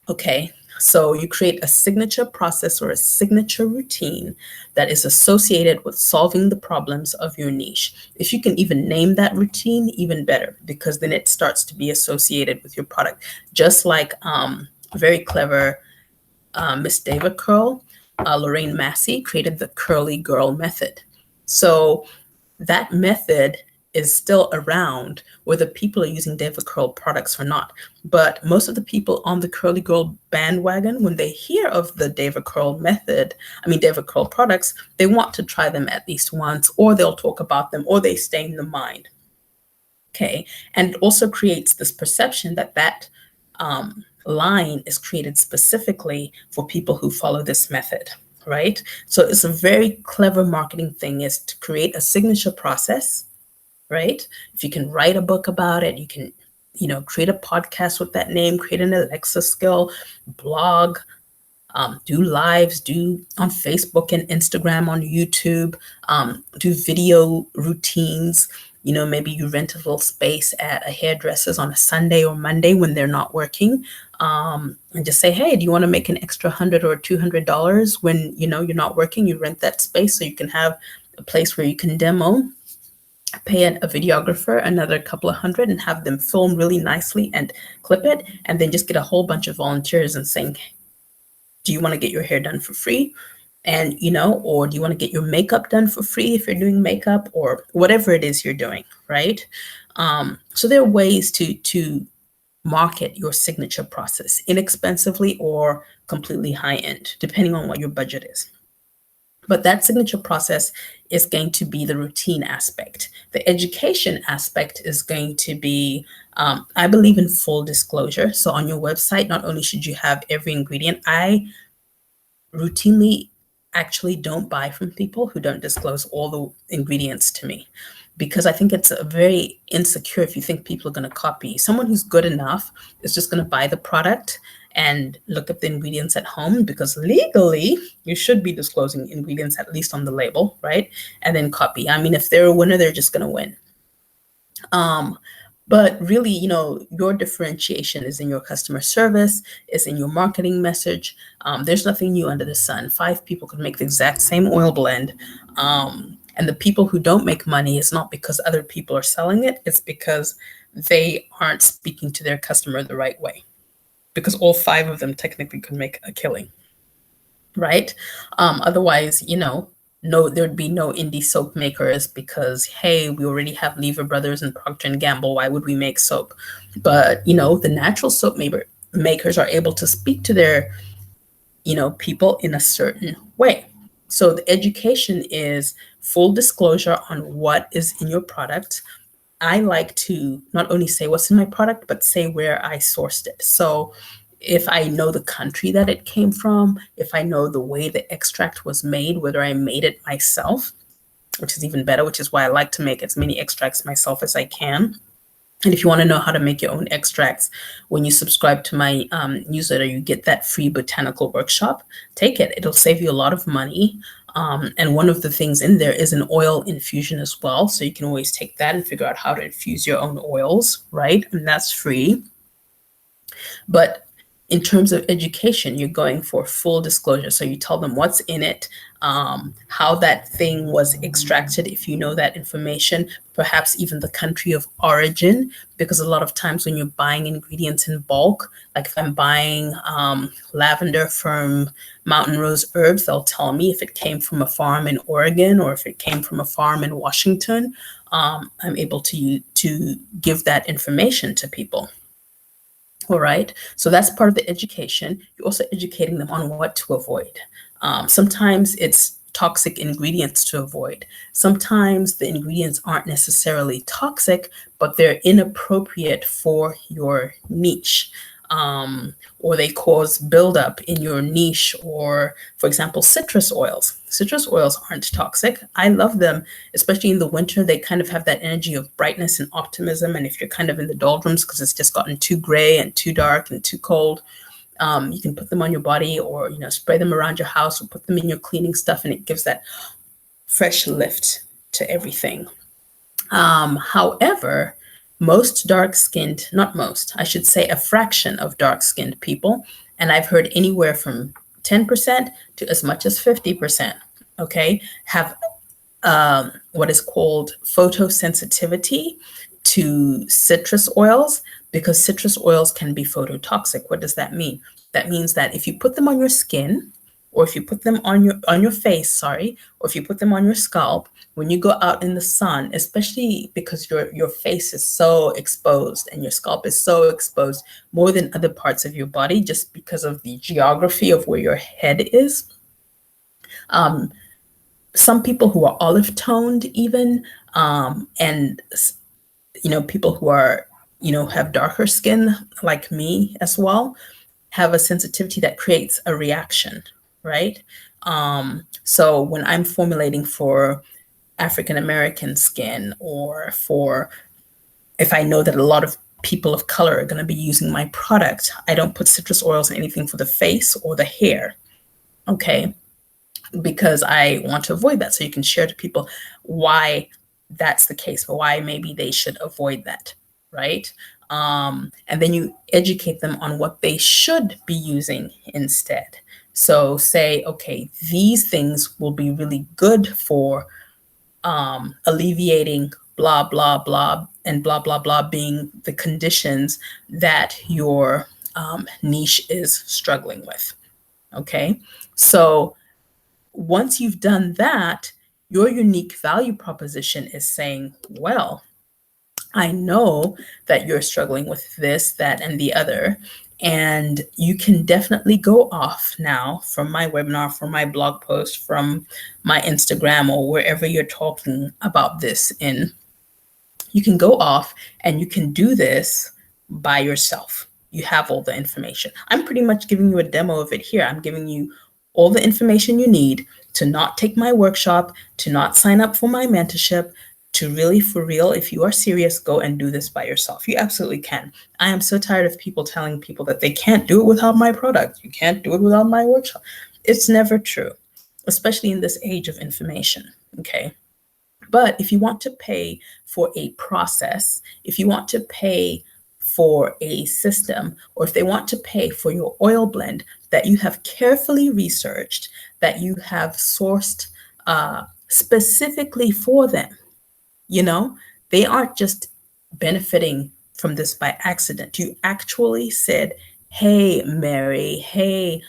Okay, so you create a signature process or a signature routine that is associated with solving the problems of your niche. If you can even name that routine, even better, because then it starts to be associated with your product. Just like very clever Miss Dava Curl, Lorraine Massey created the Curly Girl method. So that method is still around, whether people are using Dava Curl products or not. But most of the people on the Curly Girl bandwagon, when they hear of the Dava Curl method, Dava Curl products, they want to try them at least once, or they'll talk about them, or they stay in the mind. Okay, and it also creates this perception that line is created specifically for people who follow this method, right? So it's a very clever marketing thing, is to create a signature process, right? If you can write a book about it, you can, create a podcast with that name, create an Alexa skill, blog, do lives, do on Facebook and Instagram, on YouTube, do video routines. Maybe you rent a little space at a hairdresser's on a Sunday or Monday when they're not working, and just say, hey, do you want to make an extra $100 or $200 when you're not working? You rent that space so you can have a place where you can demo, pay a videographer another couple of hundred and have them film really nicely and clip it, and then just get a whole bunch of volunteers and saying, do you want to get your hair done for free? And, or do you want to get your makeup done for free if you're doing makeup, or whatever it is you're doing, right? So there are ways to market your signature process inexpensively or completely high end, depending on what your budget is. But that signature process is going to be the routine aspect. The education aspect is going to be, I believe in full disclosure. So on your website, not only should you have every ingredient, I routinely actually don't buy from people who don't disclose all the ingredients to me, because I think it's a very insecure if you think people are going to copy. Someone who's good enough is just going to buy the product and look at the ingredients at home, because legally you should be disclosing ingredients at least on the label, right? And then copy. I mean, if they're a winner, they're just going to win. But really, your differentiation is in your customer service, is in your marketing message. There's nothing new under the sun. 5 people could make the exact same oil blend. And the people who don't make money is not because other people are selling it, it's because they aren't speaking to their customer the right way. Because all 5 of them technically could make a killing, right? Otherwise, no, there'd be no indie soap makers, because hey, we already have Lever Brothers and Procter and Gamble. Why would we make soap? But the natural soap makers are able to speak to their people in a certain way. So the education is full disclosure on what is in your product. I like to not only say what's in my product, but say where I sourced it. So if I know the country that it came from, if I know the way the extract was made, whether I made it myself, which is even better, which is why I like to make as many extracts myself as I can. And if you want to know how to make your own extracts, when you subscribe to my newsletter, you get that free botanical workshop. Take it. It'll save you a lot of money. And one of the things in there is an oil infusion as well. So you can always take that and figure out how to infuse your own oils, right? And that's free. But in terms of education, you're going for full disclosure. So you tell them what's in it, how that thing was extracted, if you know that information, perhaps even the country of origin, because a lot of times when you're buying ingredients in bulk, like if I'm buying lavender from Mountain Rose Herbs, they'll tell me if it came from a farm in Oregon or if it came from a farm in Washington. I'm able to give that information to people. All right. So that's part of the education. You're also educating them on what to avoid. Sometimes it's toxic ingredients to avoid. Sometimes the ingredients aren't necessarily toxic, but they're inappropriate for your niche. Or they cause buildup in your niche, or, for example, citrus oils. Citrus oils aren't toxic. I love them, especially in the winter. They kind of have that energy of brightness and optimism. And if you're kind of in the doldrums because it's just gotten too gray and too dark and too cold, you can put them on your body, or spray them around your house, or put them in your cleaning stuff, and it gives that fresh lift to everything. However, most dark-skinned, not most, I should say a fraction of dark-skinned people, and I've heard anywhere from 10% to as much as 50%, okay, have what is called photosensitivity to citrus oils, because citrus oils can be phototoxic. What does that mean? That means that if you put them on your skin, or if you put them on your face, sorry, or if you put them on your scalp, when you go out in the sun, especially because your face is so exposed and your scalp is so exposed more than other parts of your body, just because of the geography of where your head is. Some people who are olive toned even, and people who are have darker skin like me as well, have a sensitivity that creates a reaction, right? So when I'm formulating for African American skin, or for, if I know that a lot of people of color are going to be using my product, I don't put citrus oils in anything for the face or the hair, okay? Because I want to avoid that. So you can share to people why that's the case, but why maybe they should avoid that, right? And then you educate them on what they should be using instead. So say, okay, these things will be really good for alleviating blah, blah, blah, and blah, blah, blah being the conditions that your niche is struggling with. Okay. So once you've done that, your unique value proposition is saying, well, I know that you're struggling with this, that, and the other. And you can definitely go off now from my webinar, from my blog post, from my Instagram, or wherever you're talking about this in. You can go off and you can do this by yourself. You have all the information. I'm pretty much giving you a demo of it here. I'm giving you all the information you need to not take my workshop, to not sign up for my mentorship, to really, for real, if you are serious, go and do this by yourself. You absolutely can. I am so tired of people telling people that they can't do it without my product. You can't do it without my workshop. It's never true, especially in this age of information. Okay. But if you want to pay for a process, if you want to pay for a system, or if they want to pay for your oil blend that you have carefully researched, that you have sourced specifically for them, you know, they aren't just benefiting from this by accident. You actually said, hey, Mary, hey,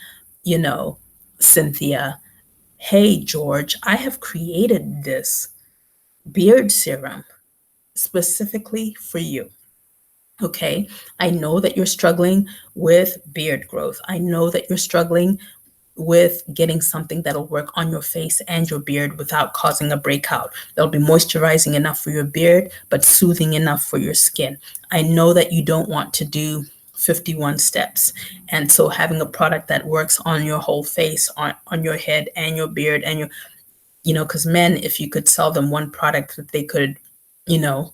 you know, Cynthia, hey, George, I have created this beard serum specifically for you. Okay. I know that you're struggling with beard growth. I know that you're struggling with getting something that'll work on your face and your beard without causing a breakout. That'll be moisturizing enough for your beard, but soothing enough for your skin. I know that you don't want to do 51 steps. And so having a product that works on your whole face, on your head and your beard and your, because men, if you could sell them one product that they could, you know,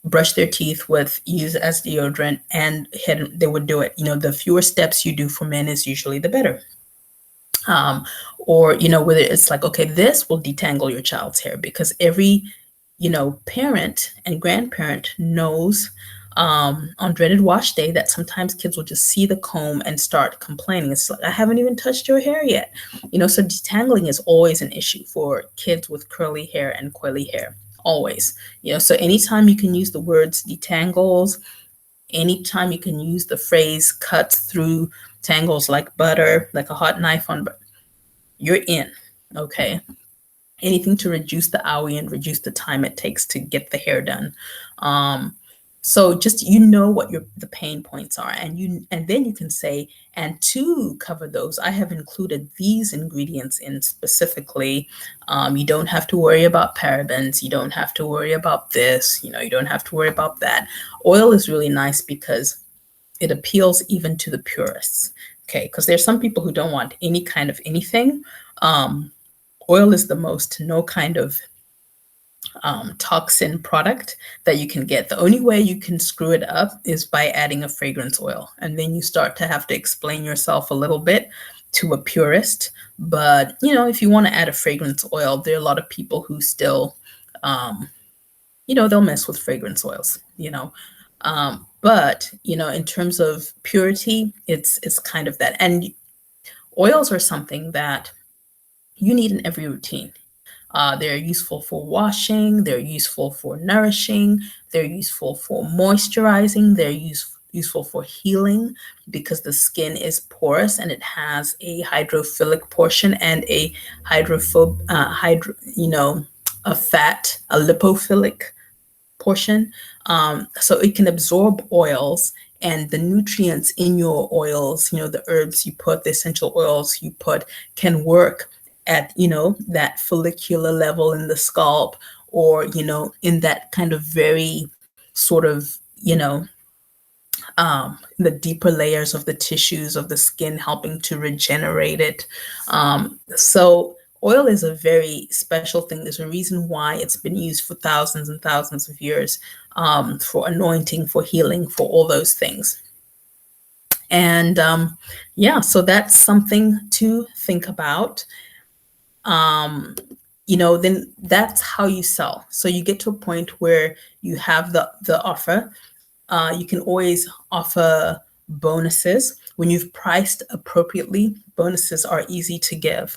brush their teeth with, use as deodorant, and head, they would do it. The fewer steps you do for men is usually the better. Or, whether it's like, okay, this will detangle your child's hair, because every, parent and grandparent knows on dreaded wash day that sometimes kids will just see the comb and start complaining. It's like, I haven't even touched your hair yet. So detangling is always an issue for kids with curly hair and coily hair, always. So anytime you can use the words detangles, anytime you can use the phrase cuts through tangles like butter, like a hot knife on butter, you're in. Okay. Anything to reduce the owie and reduce the time it takes to get the hair done. So just, what the pain points are, and then you can say, and to cover those, I have included these ingredients in specifically. You don't have to worry about parabens. You don't have to worry about this. You don't have to worry about that. Oil is really nice because it appeals even to the purists. Okay, because there's some people who don't want any kind of anything. Oil is the most no kind of toxin product that you can get. The only way you can screw it up is by adding a fragrance oil. And then you start to have to explain yourself a little bit to a purist. But, if you want to add a fragrance oil, there are a lot of people who still, they'll mess with fragrance oils, but, in terms of purity, it's kind of that. And oils are something that you need in every routine. They're useful for washing, they're useful for nourishing, they're useful for moisturizing, they're useful for healing, because the skin is porous and it has a hydrophilic portion and a a lipophilic portion. So it can absorb oils, and the nutrients in your oils, the herbs you put, the essential oils you put, can work at, that follicular level in the scalp, or, in that kind of very sort of, the deeper layers of the tissues of the skin, helping to regenerate it. So oil is a very special thing. There's a reason why it's been used for thousands and thousands of years, for anointing, for healing, for all those things. And so that's something to think about. Then that's how you sell. So you get to a point where you have the offer. You can always offer bonuses. When you've priced appropriately, bonuses are easy to give,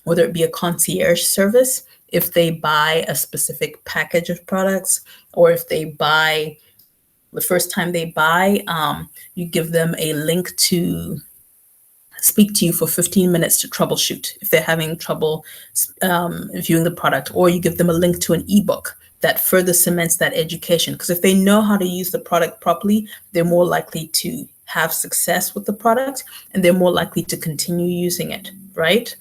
whether it be a concierge service, if they buy a specific package of products, or if they buy, the first time they buy, you give them a link to speak to you for 15 minutes to troubleshoot if they're having trouble viewing the product, or you give them a link to an ebook that further cements that education. Because if they know how to use the product properly, they're more likely to have success with the product, and they're more likely to continue using it, right?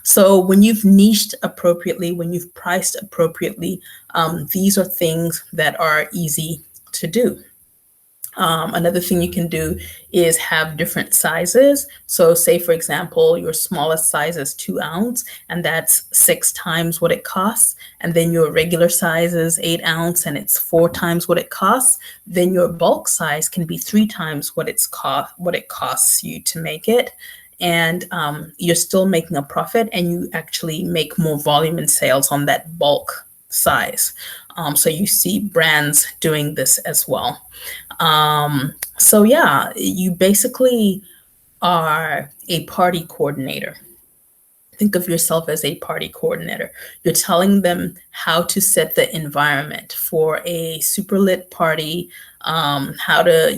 So when you've niched appropriately, when you've priced appropriately, these are things that are easy to do. Another thing you can do is have different sizes. So, say for example, your smallest size is 2 ounce, and that's 6 times what it costs. And then your regular size is 8 ounce, and it's 4 times what it costs. Then your bulk size can be 3 times what it costs you to make it. And you're still making a profit, and you actually make more volume in sales on that bulk size. So you see brands doing this as well. So yeah, you basically are a party coordinator. Think of yourself as a party coordinator. You're telling them how to set the environment for a super lit party, how to,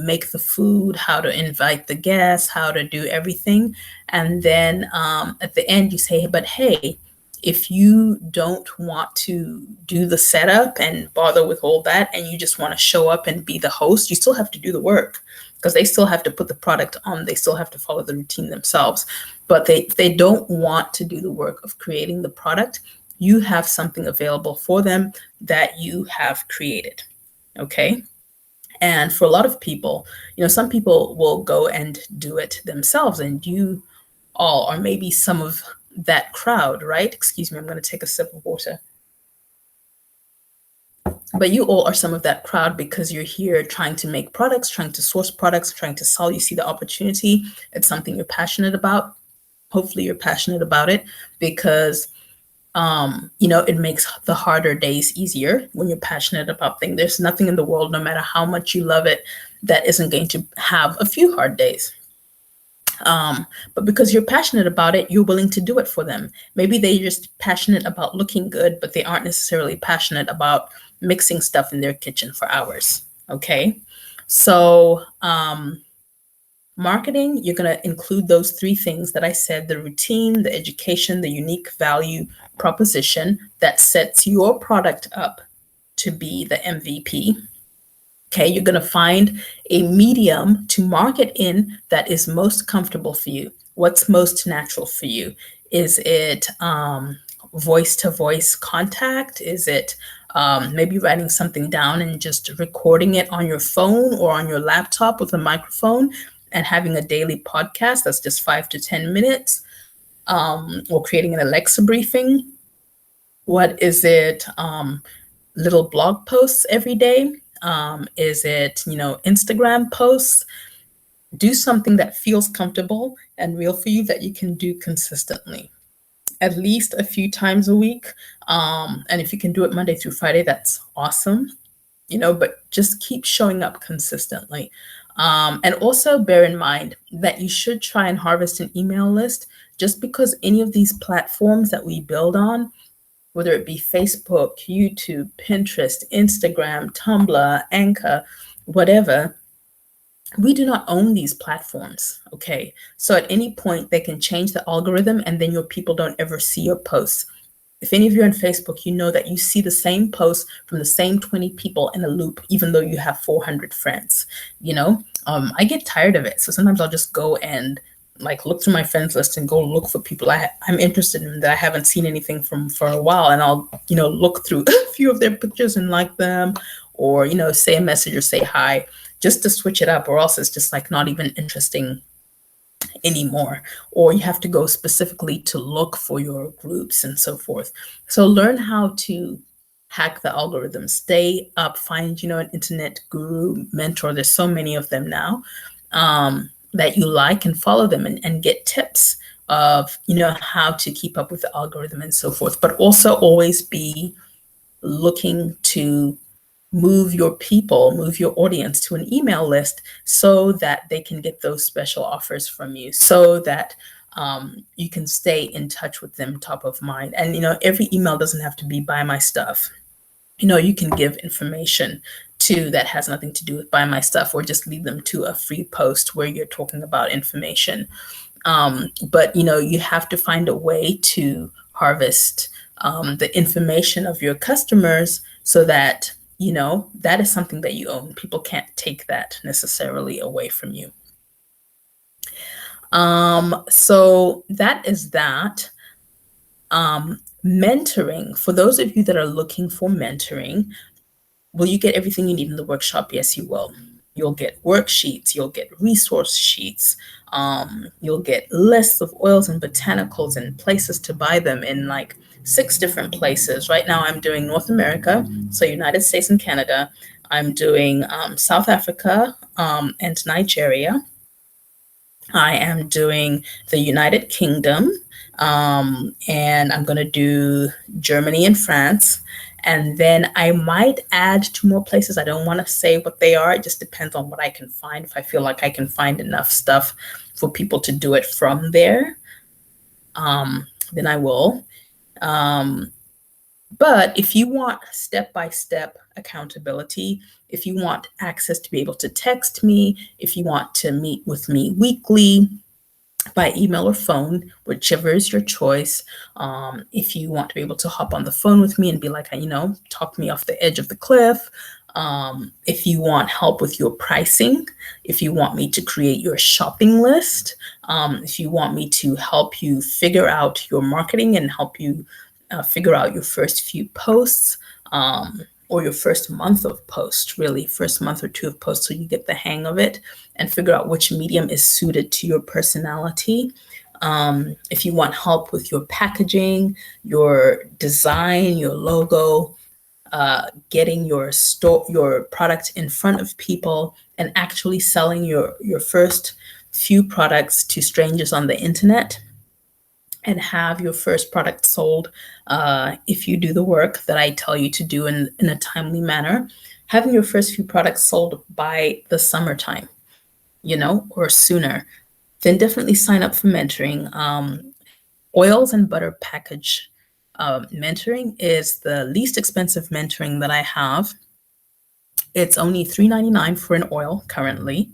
make the food, how to invite the guests, how to do everything. And then at the end, you say, but hey, if you don't want to do the setup and bother with all that, and you just want to show up and be the host, you still have to do the work because they still have to put the product on. They still have to follow the routine themselves. But they don't want to do the work of creating the product. You have something available for them that you have created. Okay. And for a lot of people, some people will go and do it themselves, and you all are maybe some of that crowd, right? Excuse me, I'm going to take a sip of water. But you all are some of that crowd because you're here trying to make products, trying to source products, trying to sell. You see the opportunity. It's something you're passionate about. Hopefully you're passionate about it because it makes the harder days easier when you're passionate about things. There's nothing in the world, no matter how much you love it, that isn't going to have a few hard days. But because you're passionate about it, you're willing to do it for them. Maybe they're just passionate about looking good, but they aren't necessarily passionate about mixing stuff in their kitchen for hours. Okay. So, marketing, you're going to include those three things that I said: the routine, the education, the unique value proposition that sets your product up to be the MVP. Okay, you're going to find a medium to market in that is most comfortable for you. What's most natural for you? Is it voice to voice contact? Is it maybe writing something down and just recording it on your phone or on your laptop with a microphone and having a daily podcast that's just 5 to 10 minutes, or creating an Alexa briefing? What is it? Little blog posts every day? Is it, Instagram posts? Do something that feels comfortable and real for you that you can do consistently, at least a few times a week. And if you can do it Monday through Friday, that's awesome, but just keep showing up consistently. And also bear in mind that you should try and harvest an email list. Just because any of these platforms that we build on, whether it be Facebook, YouTube, Pinterest, Instagram, Tumblr, Anchor, whatever, we do not own these platforms. Okay. So at any point, they can change the algorithm, and then your people don't ever see your posts. If any of you are on Facebook, you know that you see the same post from the same 20 people in a loop, even though you have 400 friends. I get tired of it. So sometimes I'll just go and look through my friends list and go look for people I'm interested in that I haven't seen anything from for a while. And I'll, look through a few of their pictures and like them, or, say a message or say hi, just to switch it up, or else it's just not even interesting anymore, or you have to go specifically to look for your groups and so forth. So learn how to hack the algorithm, stay up, find, an internet guru, mentor. There's so many of them now, that you like, and follow them and get tips of, how to keep up with the algorithm and so forth. But also always be looking to move your people, move your audience to an email list so that they can get those special offers from you, so that you can stay in touch with them top of mind. And, every email doesn't have to be buy my stuff. You can give information too that has nothing to do with buy my stuff, or just lead them to a free post where you're talking about information. But, you have to find a way to harvest the information of your customers so that, that is something that you own. People can't take that necessarily away from you. So that is that. Mentoring, for those of you that are looking for mentoring, will you get everything you need in the workshop? Yes, you will. You'll get worksheets, you'll get resource sheets, you'll get lists of oils and botanicals and places to buy them in like 6 different places. Right now, I'm doing North America, so United States and Canada. I'm doing South Africa and Nigeria. I am doing the United Kingdom, and I'm going to do Germany and France. And then I might add 2 more places. I don't want to say what they are. It just depends on what I can find. If I feel like I can find enough stuff for people to do it from there, then I will. Um, but if you want step by step accountability, if you want access to be able to text me, if you want to meet with me weekly, by email or phone, whichever is your choice. If you want to be able to hop on the phone with me and be like, talk me off the edge of the cliff. If you want help with your pricing, if you want me to create your shopping list, if you want me to help you figure out your marketing and help you figure out your first few posts, or your first month of post, really, first month or 2 of post, so you get the hang of it and figure out which medium is suited to your personality. If you want help with your packaging, your design, your logo, getting your product in front of people and actually selling your first few products to strangers on the internet, and have your first product sold, if you do the work that I tell you to do in a timely manner, having your first few products sold by the summertime, or sooner, then definitely sign up for mentoring. Oils and butter package mentoring is the least expensive mentoring that I have. It's only $3.99 for an oil currently,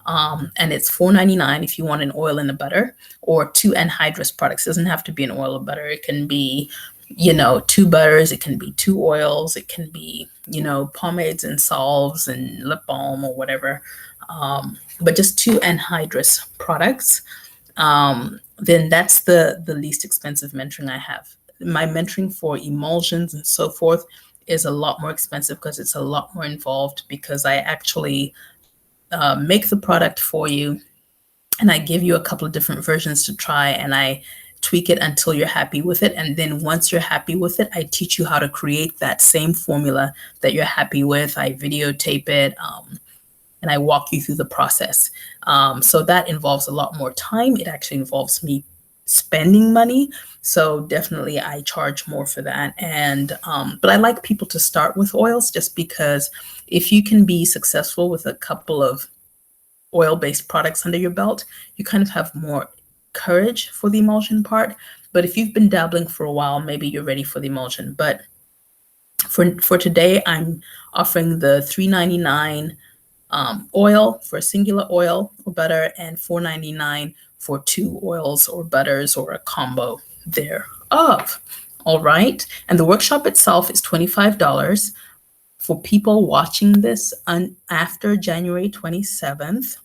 and it's $4.99 if you want an oil and a butter, or 2 anhydrous products. It doesn't have to be an oil or butter. It can be, 2 butters. It can be 2 oils. It can be, pomades and salves and lip balm or whatever. But just 2 anhydrous products. Then that's the least expensive mentoring I have. My mentoring for emulsions and so forth is a lot more expensive because it's a lot more involved, because I actually make the product for you and I give you a couple of different versions to try, and I tweak it until you're happy with it. And then once you're happy with it, I teach you how to create that same formula that you're happy with. I videotape it, and I walk you through the process. So that involves a lot more time. It actually involves me spending money. So definitely I charge more for that. And but I like people to start with oils, just because if you can be successful with a couple of oil-based products under your belt, you kind of have more courage for the emulsion part. But if you've been dabbling for a while, maybe you're ready for the emulsion. But for today, I'm offering the $3.99 oil for a singular oil or butter, and $4.99 for 2 oils or butters, or a combo thereof. All right. And the workshop itself is $25. For people watching this after January 27th,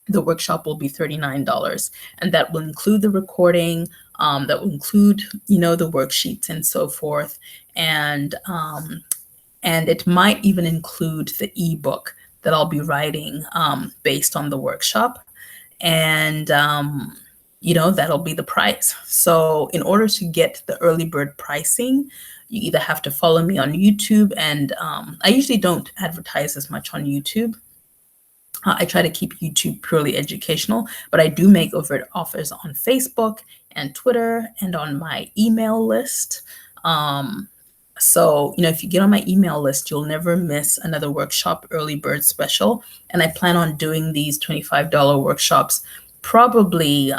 the workshop will be $39. And that will include the recording, that will include, the worksheets and so forth. And it might even include the ebook that I'll be writing based on the workshop. And, that'll be the price. So in order to get the early bird pricing, you either have to follow me on YouTube, and I usually don't advertise as much on YouTube. I try to keep YouTube purely educational, but I do make overt offers on Facebook and Twitter and on my email list. So, if you get on my email list, you'll never miss another workshop early bird special. And I plan on doing these $25 workshops probably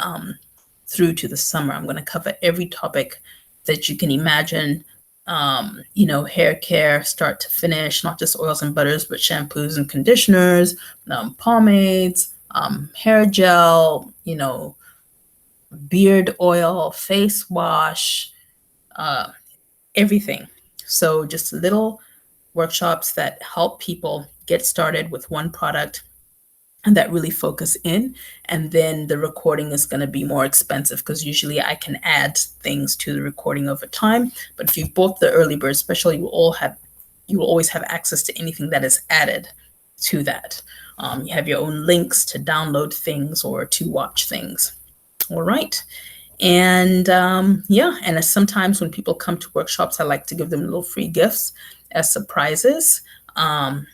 through to the summer. I'm going to cover every topic that you can imagine, hair care, start to finish, not just oils and butters, but shampoos and conditioners, pomades, hair gel, beard oil, face wash, everything. So just little workshops that help people get started with one product and that really focus in. And then the recording is going to be more expensive, because usually I can add things to the recording over time. But if you've bought the early bird special, you will always have access to anything that is added to that. You have your own links to download things or to watch things. All right. And yeah, and sometimes when people come to workshops, I like to give them little free gifts as surprises, um,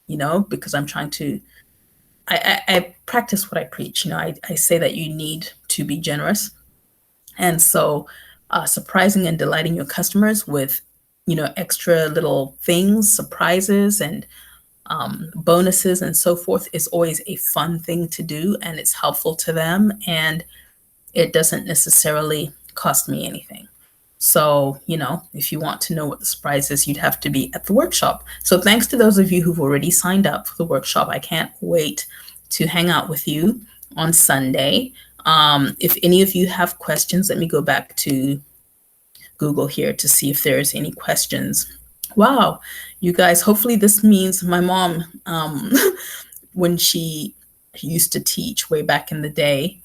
because I'm trying to, I practice what I preach. I say that you need to be generous. And so surprising and delighting your customers with, extra little things, surprises, and bonuses and so forth is always a fun thing to do, and it's helpful to them, and it doesn't necessarily cost me anything. So, if you want to know what the surprise is, you'd have to be at the workshop. So, thanks to those of you who've already signed up for the workshop. I can't wait to hang out with you on Sunday. If any of you have questions, let me go back to Google here to see if there's any questions. Wow, you guys, hopefully this means my mom, when she used to teach way back in the day,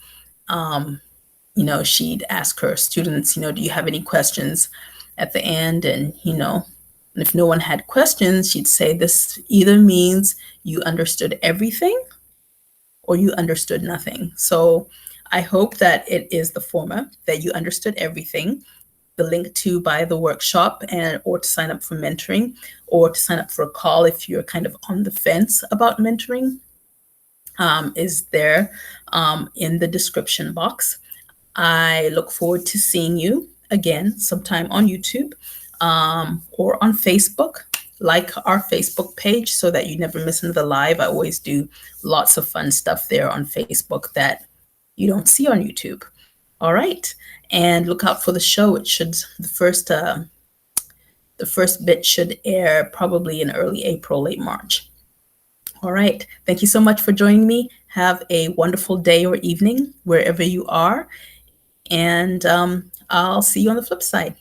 she'd ask her students, do you have any questions at the end? And if no one had questions, she'd say this either means you understood everything or you understood nothing. So I hope that it is the former, that you understood everything. The link to buy the workshop or to sign up for mentoring or to sign up for a call if you're kind of on the fence about mentoring is there in the description box. I look forward to seeing you again sometime on YouTube or on Facebook. Like our Facebook page so that you never miss another live. I always do lots of fun stuff there on Facebook that you don't see on YouTube. All right. And look out for the show. The first bit should air probably in early April, late March. All right. Thank you so much for joining me. Have a wonderful day or evening wherever you are. And I'll see you on the flip side.